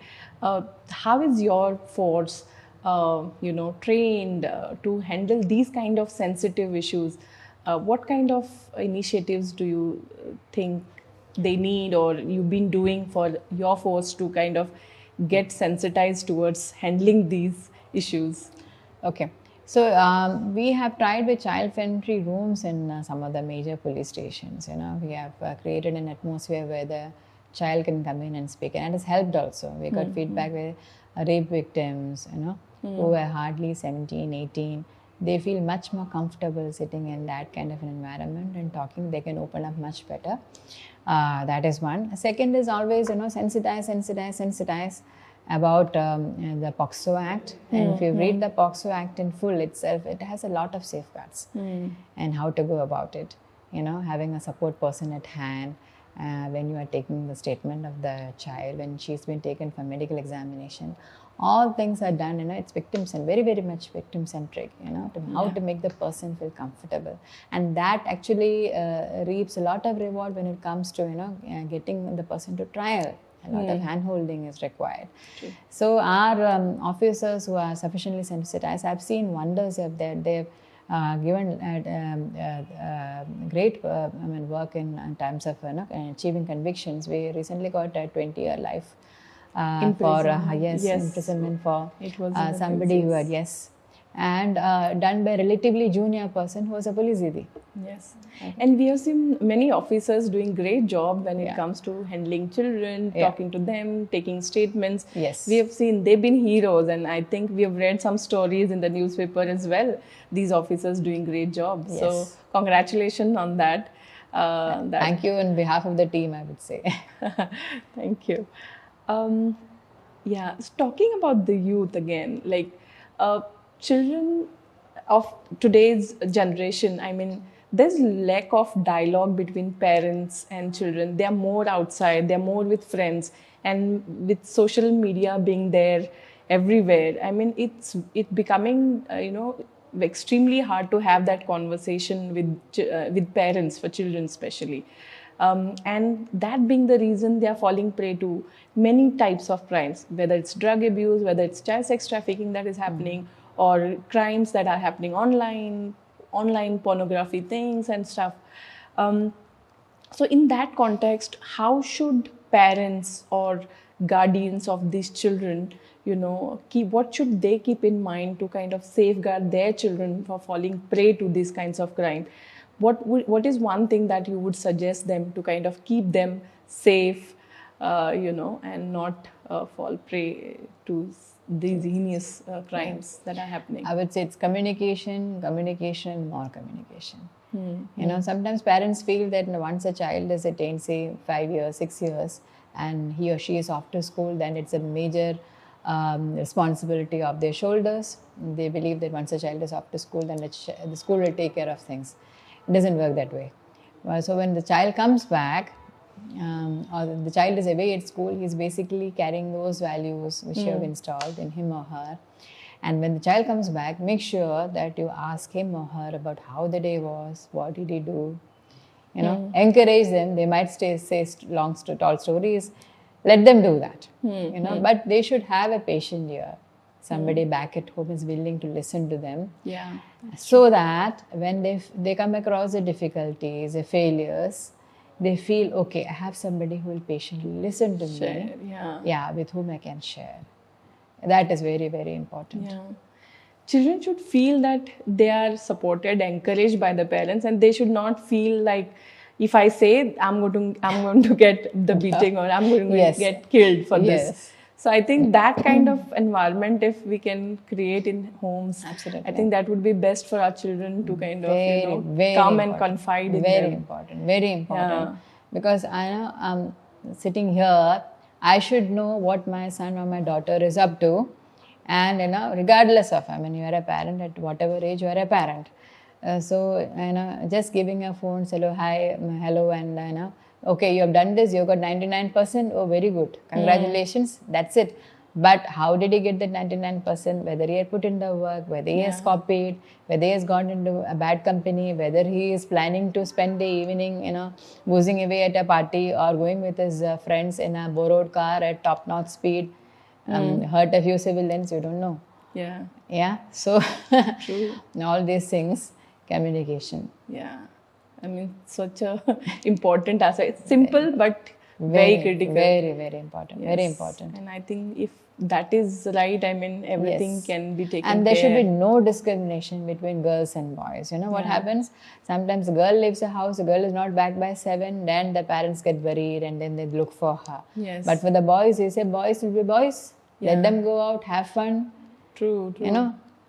How is your force, trained to handle these kind of sensitive issues? What kind of initiatives do you think they need, or you've been doing for your force to kind of get sensitized towards handling these issues? Okay. So we have tried with child-friendly rooms in some of the major police stations. We have created an atmosphere where the child can come in and speak, and it has helped also. We got feedback with rape victims, who were hardly 17, 18. They feel much more comfortable sitting in that kind of an environment and talking. They can open up much better. That is one. Second is always, sensitize about the POXO Act. And if you read the POXO Act in full itself, it has a lot of safeguards and how to go about it. Having a support person at hand when you are taking the statement of the child, when she's been taken for medical examination. All things are done, it's very, very much victim-centric, how to make the person feel comfortable. And that actually reaps a lot of reward when it comes to, getting the person to trial. A lot of hand-holding is required. True. So our officers who are sufficiently sensitized, I've seen wonders of that. They've given great work in terms of achieving convictions. We recently got a 20-year life imprisonment for somebody who had and done by a relatively junior person who was a police Didi. Yes. And we have seen many officers doing great job when it Yeah. comes to handling children, Yeah. talking to them, taking statements. Yes. We have seen they've been heroes, and I think we have read some stories in the newspaper as well. These officers doing great job. So Yes. congratulations on that. Thank you on behalf of the team, I would say. Thank you. Yeah, so talking about the youth again, like children of today's generation, I mean, there's lack of dialogue between parents and children. They are more outside, they're more with friends, and with social media being there everywhere. I mean, it becoming extremely hard to have that conversation with parents for children especially. And that being the reason they are falling prey to many types of crimes, whether it's drug abuse, whether it's child sex trafficking that is happening, or crimes that are happening online pornography things and stuff. So in that context, how should parents or guardians of these children, what should they keep in mind to kind of safeguard their children for falling prey to these kinds of crime? What is one thing that you would suggest them to kind of keep them safe, and not fall prey to these heinous crimes that are happening? I would say it's communication, more communication. Sometimes parents feel that once a child is attained, say 5 years, 6 years, and he or she is off to school, then it's a major responsibility of their shoulders. They believe that once a child is off to school, then the school will take care of things. It doesn't work that way. So when the child comes back, or the child is away at school, he's basically carrying those values which you have installed in him or her. And when the child comes back, make sure that you ask him or her about how the day was, what did he do. Encourage them. They might say tall stories. Let them do that. But they should have a patient ear. Somebody back at home is willing to listen to them. Yeah. So that when they come across the difficulties, the failures, they feel, okay, I have somebody who will patiently listen to me. Yeah, with whom I can share. That is very, very important. Yeah. Children should feel that they are supported, encouraged by the parents, and they should not feel like, if I say I'm going to get the beating, or I'm going to get killed for this. So I think that kind of environment, if we can create in homes, absolutely, I think that would be best for our children to kind of very come important. and confide in very them. Important, very important. Because I know sitting here, I should know what my son or my daughter is up to, and regardless of, you are a parent at whatever age you are a parent. So just giving a phone, hello, hi, hello, and okay, you have done this, you got 99%, oh, very good, congratulations, that's it. But how did he get the 99%? Whether he had put in the work, whether he has copied, whether he has gone into a bad company, whether he is planning to spend the evening, boozing away at a party, or going with his friends in a borrowed car at top-notch speed, hurt a few civilians, you don't know. Yeah. Yeah. So True. all these things, communication. Yeah. I mean, such a important aspect. Simple, but very critical. Very, very important. Very important. And I think if that is right, I mean, everything can be taken And there care. should be no discrimination between girls and boys. What happens? Sometimes a girl leaves a house, the girl is not back by 7, then the parents get worried and then they look for her. Yes. But for the boys, you say boys will be boys. Let them go out, have fun. True.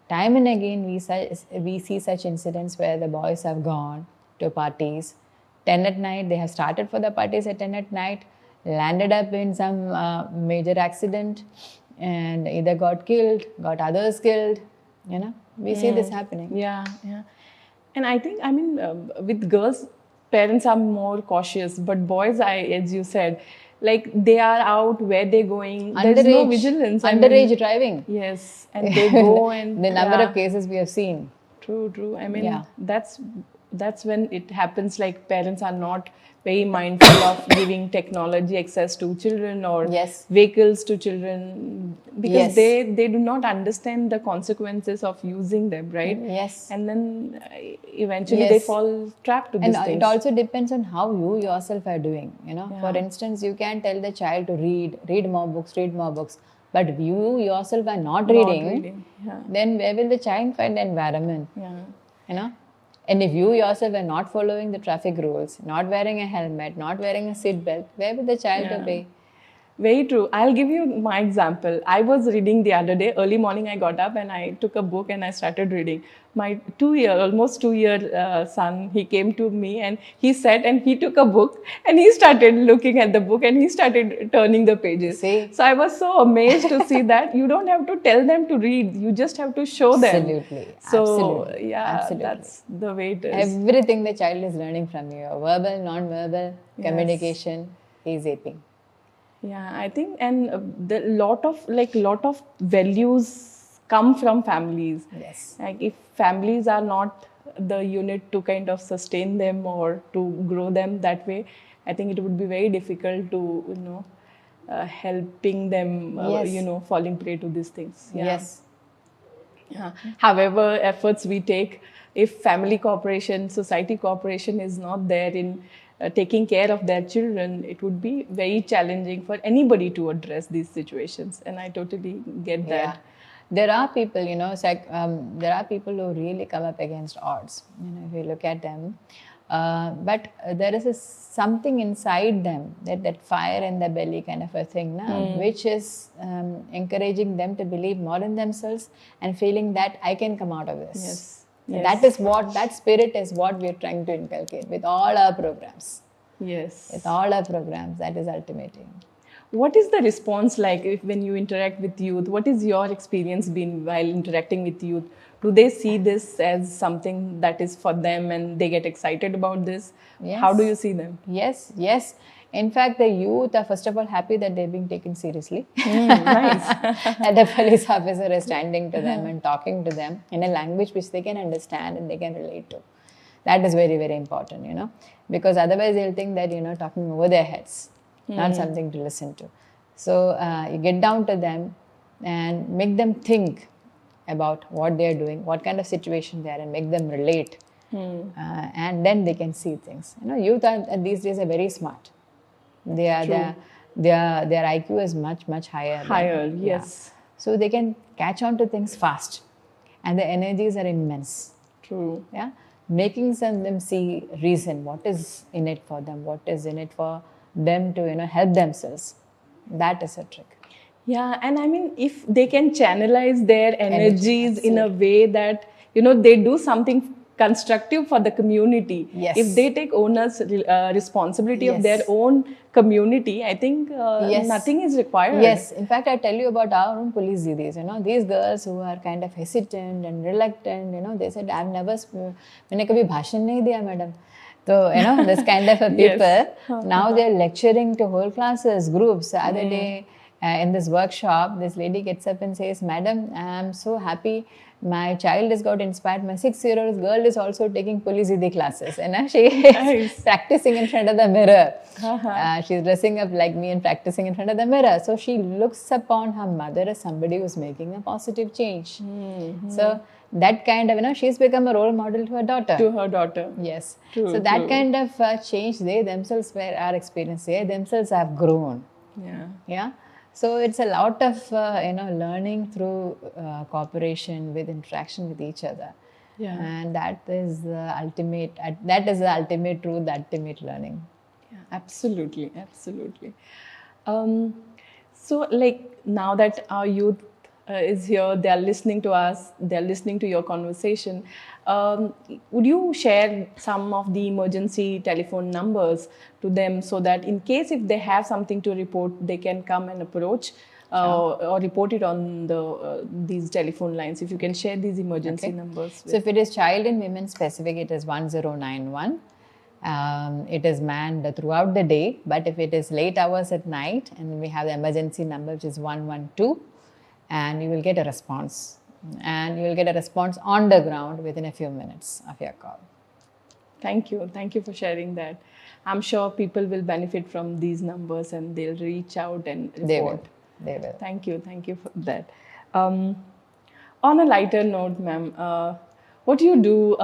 Time and again we see such incidents where the boys have gone to parties 10 at night. They have started for the parties at 10 at night, landed up in some major accident, and either got killed, got others killed. We see this happening. Yeah. And I think, with girls, parents are more cautious, but boys, as you said, like they are out where they're going. There's no vigilance. Underage driving. Yes, and they go and the number of cases we have seen. True. I mean, that's when it happens. Like parents are not very mindful of giving technology access to children or vehicles to children, because they do not understand the consequences of using them, right? Yes. And then eventually they fall trapped to these things. And it also depends on how you yourself are doing. For instance, you can tell the child to read more books. but you yourself are not Not reading, reading. Yeah. then where will the child find the environment? Yeah. You know? And if you yourself are not following the traffic rules, not wearing a helmet, not wearing a seat belt, where will the child Yeah. obey? Very true. I'll give you my example. I was reading the other day, early morning I got up and I took a book and I started reading. My almost 2 year son, he came to me and he sat and he took a book and he started looking at the book and he started turning the pages. See? So I was so amazed to see that you don't have to tell them to read, you just have to show them. Absolutely. So Absolutely. yeah, Absolutely. that's the way it is. Everything the child is learning from you, verbal, non-verbal, communication, he's aping. Yeah, I think, and the lot of values come from families. Yes. Like if families are not the unit to kind of sustain them or to grow them that way, I think it would be very difficult to helping them Yes. falling prey to these things. Yeah. Yes. Yeah. However, efforts we take, if family cooperation, society cooperation is not there in taking care of their children, it would be very challenging for anybody to address these situations. And I totally get that. Yeah. There are people, there are people who really come up against odds, if you look at them. But there is something inside them, that fire in the belly kind of a thing, which is encouraging them to believe more in themselves and feeling that I can come out of this. Yes. That spirit is what we're trying to inculcate with all our programs. Yes. With all our programs, that is ultimate aim. What is the response like when you interact with youth? What is your experience been while interacting with youth? Do they see this as something that is for them and they get excited about this? Yes. How do you see them? Yes, yes. In fact, the youth are first of all happy that they're being taken seriously. Nice. And the police officer is standing to them and talking to them in a language which they can understand and they can relate to. That is very, very important, because otherwise they'll think that, talking over their heads, not something to listen to. So you get down to them and make them think about what they're doing, what kind of situation they're in, make them relate. And then they can see things. Youth these days are very smart. Their IQ is much, much higher. Higher, yes. So they can catch on to things fast. And the energies are immense. True. Yeah. Making them see reason, what is in it for them, what is in it for them to, help themselves. That is a trick. Yeah, and I mean, if they can channelize their energies in a way that, they do something constructive for the community. Yes. If they take owner's responsibility of their own community, I think nothing is required. Yes. In fact, I tell you about our own police Didis. These girls who are kind of hesitant and reluctant, they said, I've never, मैंने कभी भाषण नहीं दिया, madam. So, this kind of a people, now they're lecturing to whole classes, groups. The other day, in this workshop, this lady gets up and says, Madam, I'm so happy. My child has got inspired. My 6-year-old girl is also taking Police Didi classes. And she is practicing in front of the mirror. She's dressing up like me and practicing in front of the mirror. So she looks upon her mother as somebody who's making a positive change. So that kind of, she's become a role model to her daughter. To her daughter. Yes. So that kind of change, they themselves are experiencing. They themselves have grown. Yeah. Yeah. So it's a lot of learning through cooperation with interaction with each other. Yeah. And that is the ultimate. That is the ultimate truth, the ultimate learning. Yeah, absolutely, absolutely. So, like now that our youth is here, they are listening to us, they are listening to your conversation. Would you share some of the emergency telephone numbers to them so that in case if they have something to report, they can come and approach or report it on these telephone lines? If you can share these emergency numbers. So if it is child and women specific, it is 1091. It is manned throughout the day, but if it is late hours at night, and we have the emergency number which is 112, and you will get a response. And you will get a response on the ground within a few minutes of your call. Thank you. Thank you for sharing that. I'm sure people will benefit from these numbers and they'll reach out and report. They will. Thank you. Thank you for that. On a lighter note, ma'am, what do you do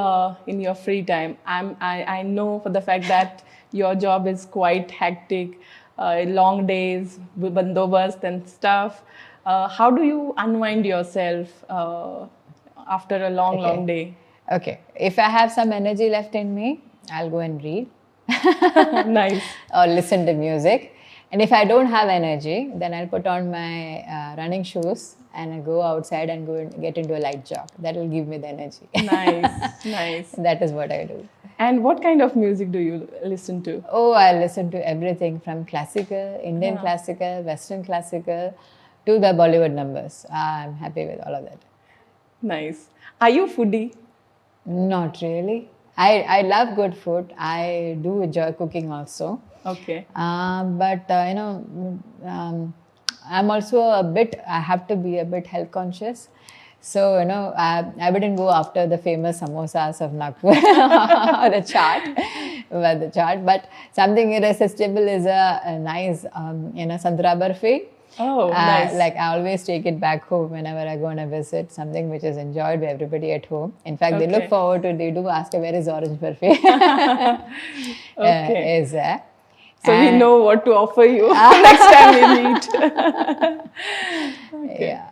in your free time? I know for the fact that your job is quite hectic, long days, bandobast and stuff. How do you unwind yourself after a long, long day? Okay. If I have some energy left in me, I'll go and read. Nice. Or listen to music. And if I don't have energy, then I'll put on my running shoes and I'll go outside and go and get into a light jog. That will give me the energy. Nice, nice. That is what I do. And what kind of music do you listen to? Oh, I listen to everything from classical, Indian classical, Western classical, to the Bollywood numbers. I'm happy with all of that. Nice. Are you a foodie? Not really. I love good food. I do enjoy cooking also. Okay. But I'm also I have to be a bit health conscious. So, I wouldn't go after the famous samosas of Nagpur or the chaat. But something irresistible is a nice, santara barfi. Oh, nice. Like I always take it back home whenever I go on a visit, something which is enjoyed by everybody at home. In fact, they look forward to it. They do ask, where is orange barfi? Okay. Is there. So we know what to offer you next time we meet. Okay. Yeah.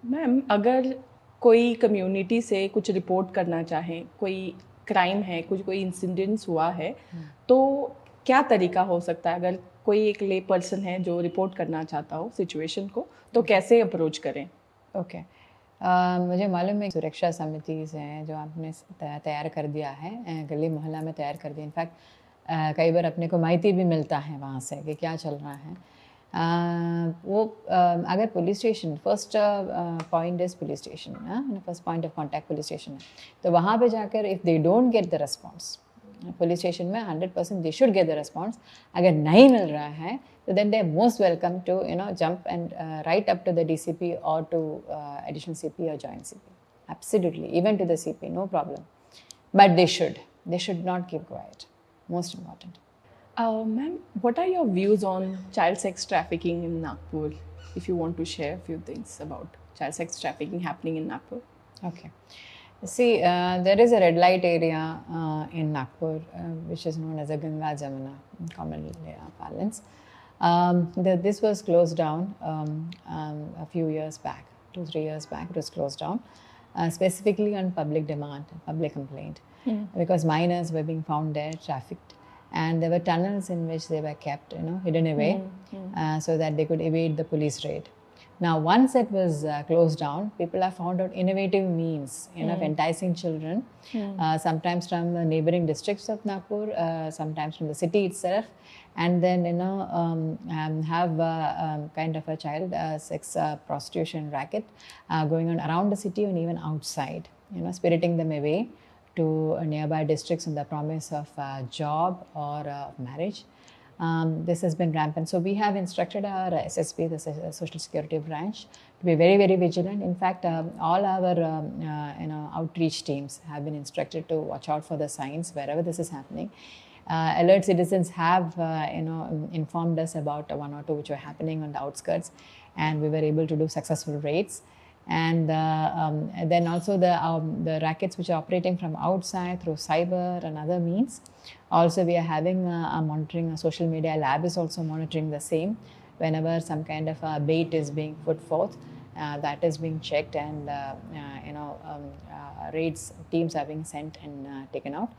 Ma'am, अगर कोई community से कुछ report करना चाहे, कोई crime है, कोई incidents हुआ है, तो क्या तरीका हो सकता है? अगर कोई एक ले पर्सन है जो रिपोर्ट करना चाहता हो सिचुएशन को, तो कैसे अप्रोच करें? ओके मुझे मालूम है सुरक्षा समितिज़ हैं जो आपने तैयार कर दिया है, गली मोहल्ला में तैयार कर दिया. इनफैक्ट कई बार अपने को माहिती भी मिलता है वहाँ से कि क्या चल रहा है. अगर police station first point is police station, first point of contact police station है, तो वहाँ पे जाकर if they don't get the response, police station में 100% they should get the response. अगर नहीं मिल रहा है तो then they are most welcome to jump and right up to the DCP और टू एडिशनल CP और joint CP. Absolutely, even to the CP, no problem. But they should not keep quiet. Most important. Ma'am, what are your views on child sex trafficking in Nagpur? If you want to share a few things about child sex trafficking happening in Nagpur. Okay. See, there is a red light area in Nagpur, which is known as a Ganga Jamuna, in common parlance. This was closed down a few years back, 2-3 years back. It was closed down, specifically on public demand, public complaint, because minors were being found there, trafficked. And there were tunnels in which they were kept, hidden away, so that they could evade the police raid. Now, once it was closed down, people have found out innovative means, of enticing children, sometimes from the neighboring districts of Nagpur, sometimes from the city itself, and then, have kind of a child sex prostitution racket going on around the city and even outside, spiriting them away to nearby districts on the promise of job or marriage. This has been rampant. So we have instructed our SSP, the Social Security Branch, to be very, very vigilant. In fact, all our outreach teams have been instructed to watch out for the signs wherever this is happening. Alert citizens have informed us about one or two which were happening on the outskirts, and we were able to do successful raids. And then also the rackets which are operating from outside through cyber and other means. Also, we are having a monitoring, a social media lab is also monitoring the same. Whenever some kind of a bait is being put forth, that is being checked, and raids teams are being sent and taken out.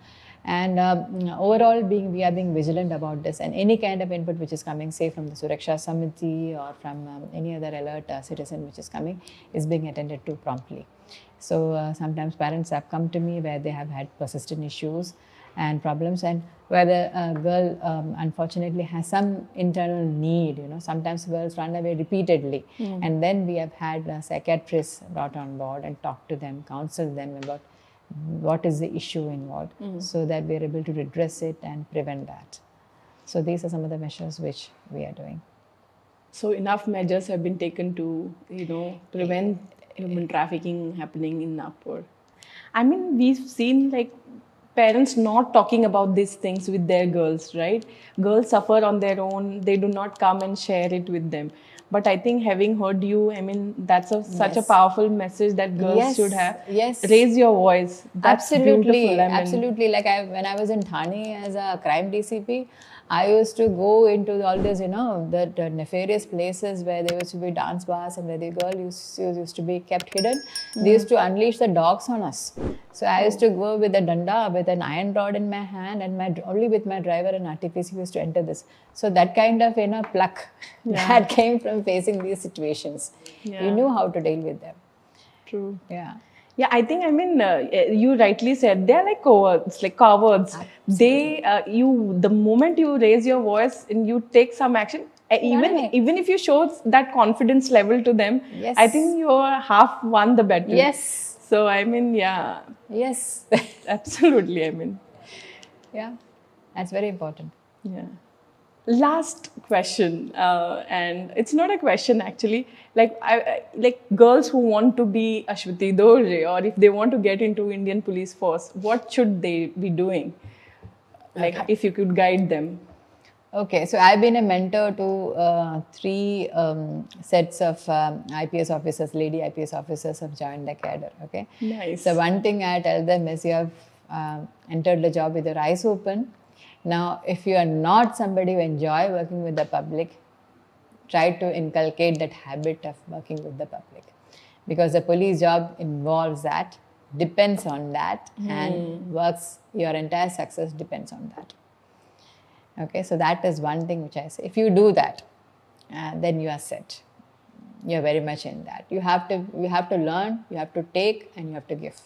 And overall, we are being vigilant about this, and any kind of input which is coming, say from the Suraksha Samiti or from any other alert citizen which is coming, is being attended to promptly. So sometimes parents have come to me where they have had persistent issues and problems, and where the girl unfortunately has some internal need. Sometimes girls run away repeatedly, and then we have had psychiatrists brought on board and talked to them, counseled them about what is the issue involved, so that we are able to redress it and prevent that. So these are some of the measures which we are doing. So enough measures have been taken to, prevent human trafficking happening in Nagpur. I mean, we've seen parents not talking about these things with their girls, right? Girls suffer on their own. They do not come and share it with them. But I think having heard you, that's such a powerful message that girls should have. Yes. Raise your voice. That's absolutely, beautiful. Absolutely. Like when I was in Thane as a crime DCP, I used to go into all these, the nefarious places where there used to be dance bars and where the girl used to be kept hidden. They used to unleash the dogs on us. So I used to go with a danda, with an iron rod in my hand, and only with my driver and RTPC used to enter this. So that kind of, pluck that came from facing these situations. You knew how to deal with them. True. Yeah. Yeah, I think, you rightly said, they're like cowards, They, the moment you raise your voice and you take some action, even if you show that confidence level to them, Yes. I think you're half won the battle. Yes. So, yeah. Yes. Absolutely, Yeah, that's very important. Yeah. Last question, and it's not a question actually. Like girls who want to be Aswathi Dorje, or if they want to get into Indian Police Force, what should they be doing? Like, if you could guide them. Okay, so I've been a mentor to 3 sets of IPS officers, lady IPS officers have joined the cadre. Okay, Nice. So one thing I tell them is you have entered the job with your eyes open. Now, if you are not somebody who enjoy working with the public, try to inculcate that habit of working with the public, because the police job involves that, depends on that, and works. Your entire success depends on that. Okay, so that is one thing which I say. If you do that, then you are set. You're very much in that. You have to learn, you have to take, and you have to give.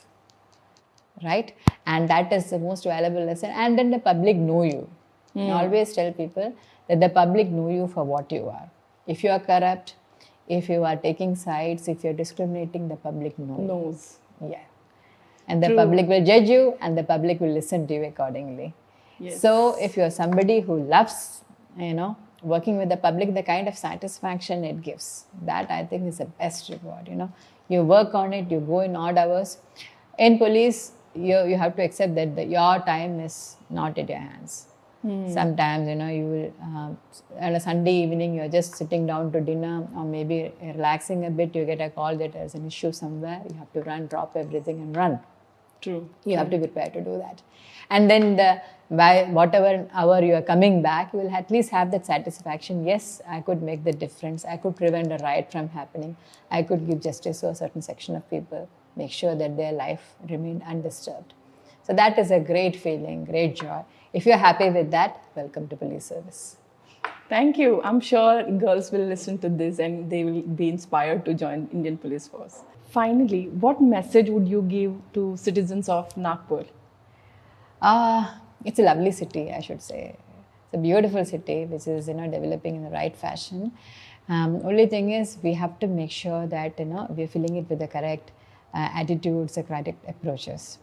Right? And that is the most valuable lesson. And then the public know you. I always tell people that the public know you for what you are. If you are corrupt, if you are taking sides, if you're discriminating, the public knows. Yeah. And the public will judge you, and the public will listen to you accordingly. Yes. So if you're somebody who loves, working with the public, the kind of satisfaction it gives, that I think is the best reward. You work on it, you go in odd hours. In police, you have to accept that your time is not in your hands. Sometimes, you will, on a Sunday evening, you're just sitting down to dinner or maybe relaxing a bit, you get a call that there's an issue somewhere, you have to run, drop everything and run. True. You have to be prepared to do that. And then by whatever hour you are coming back, you will at least have that satisfaction. Yes, I could make the difference. I could prevent a riot from happening. I could give justice to a certain section of people, make sure that their life remained undisturbed. So that is a great feeling, great joy. If you're happy with that, welcome to police service. Thank you. I'm sure girls will listen to this and they will be inspired to join Indian Police Force. Finally, what message would you give to citizens of Nagpur? It's a lovely city, I should say. It's a beautiful city which is developing in the right fashion. Only thing is we have to make sure that we're filling it with the correct attitudes, the correct approaches.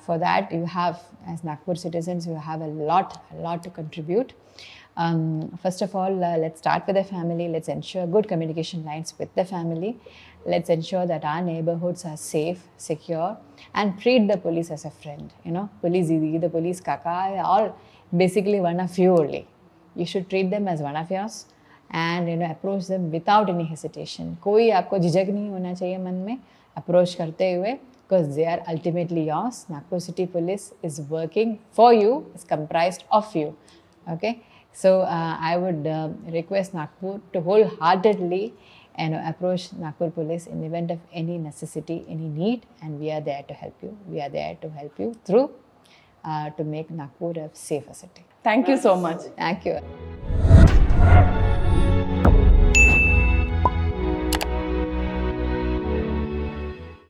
For that, you have, as Nagpur citizens, you have a lot to contribute. First of all, let's start with the family. Let's ensure good communication lines with the family. Let's ensure that our neighborhoods are safe, secure, and treat the police as a friend. Police Didi, the police kaka, are all basically one of you only. You should treat them as one of yours and approach them without any hesitation. कोई आपको झिझक नहीं होना चाहिए मन में approach करते हुए, because they are ultimately yours. Nagpur City Police is working for you, is comprised of you. Okay. So I would request Nagpur to wholeheartedly approach Nagpur Police in the event of any necessity, any need, and we are there to help you. We are there to help you through to make Nagpur a safer city. Thank you so much. Thank you.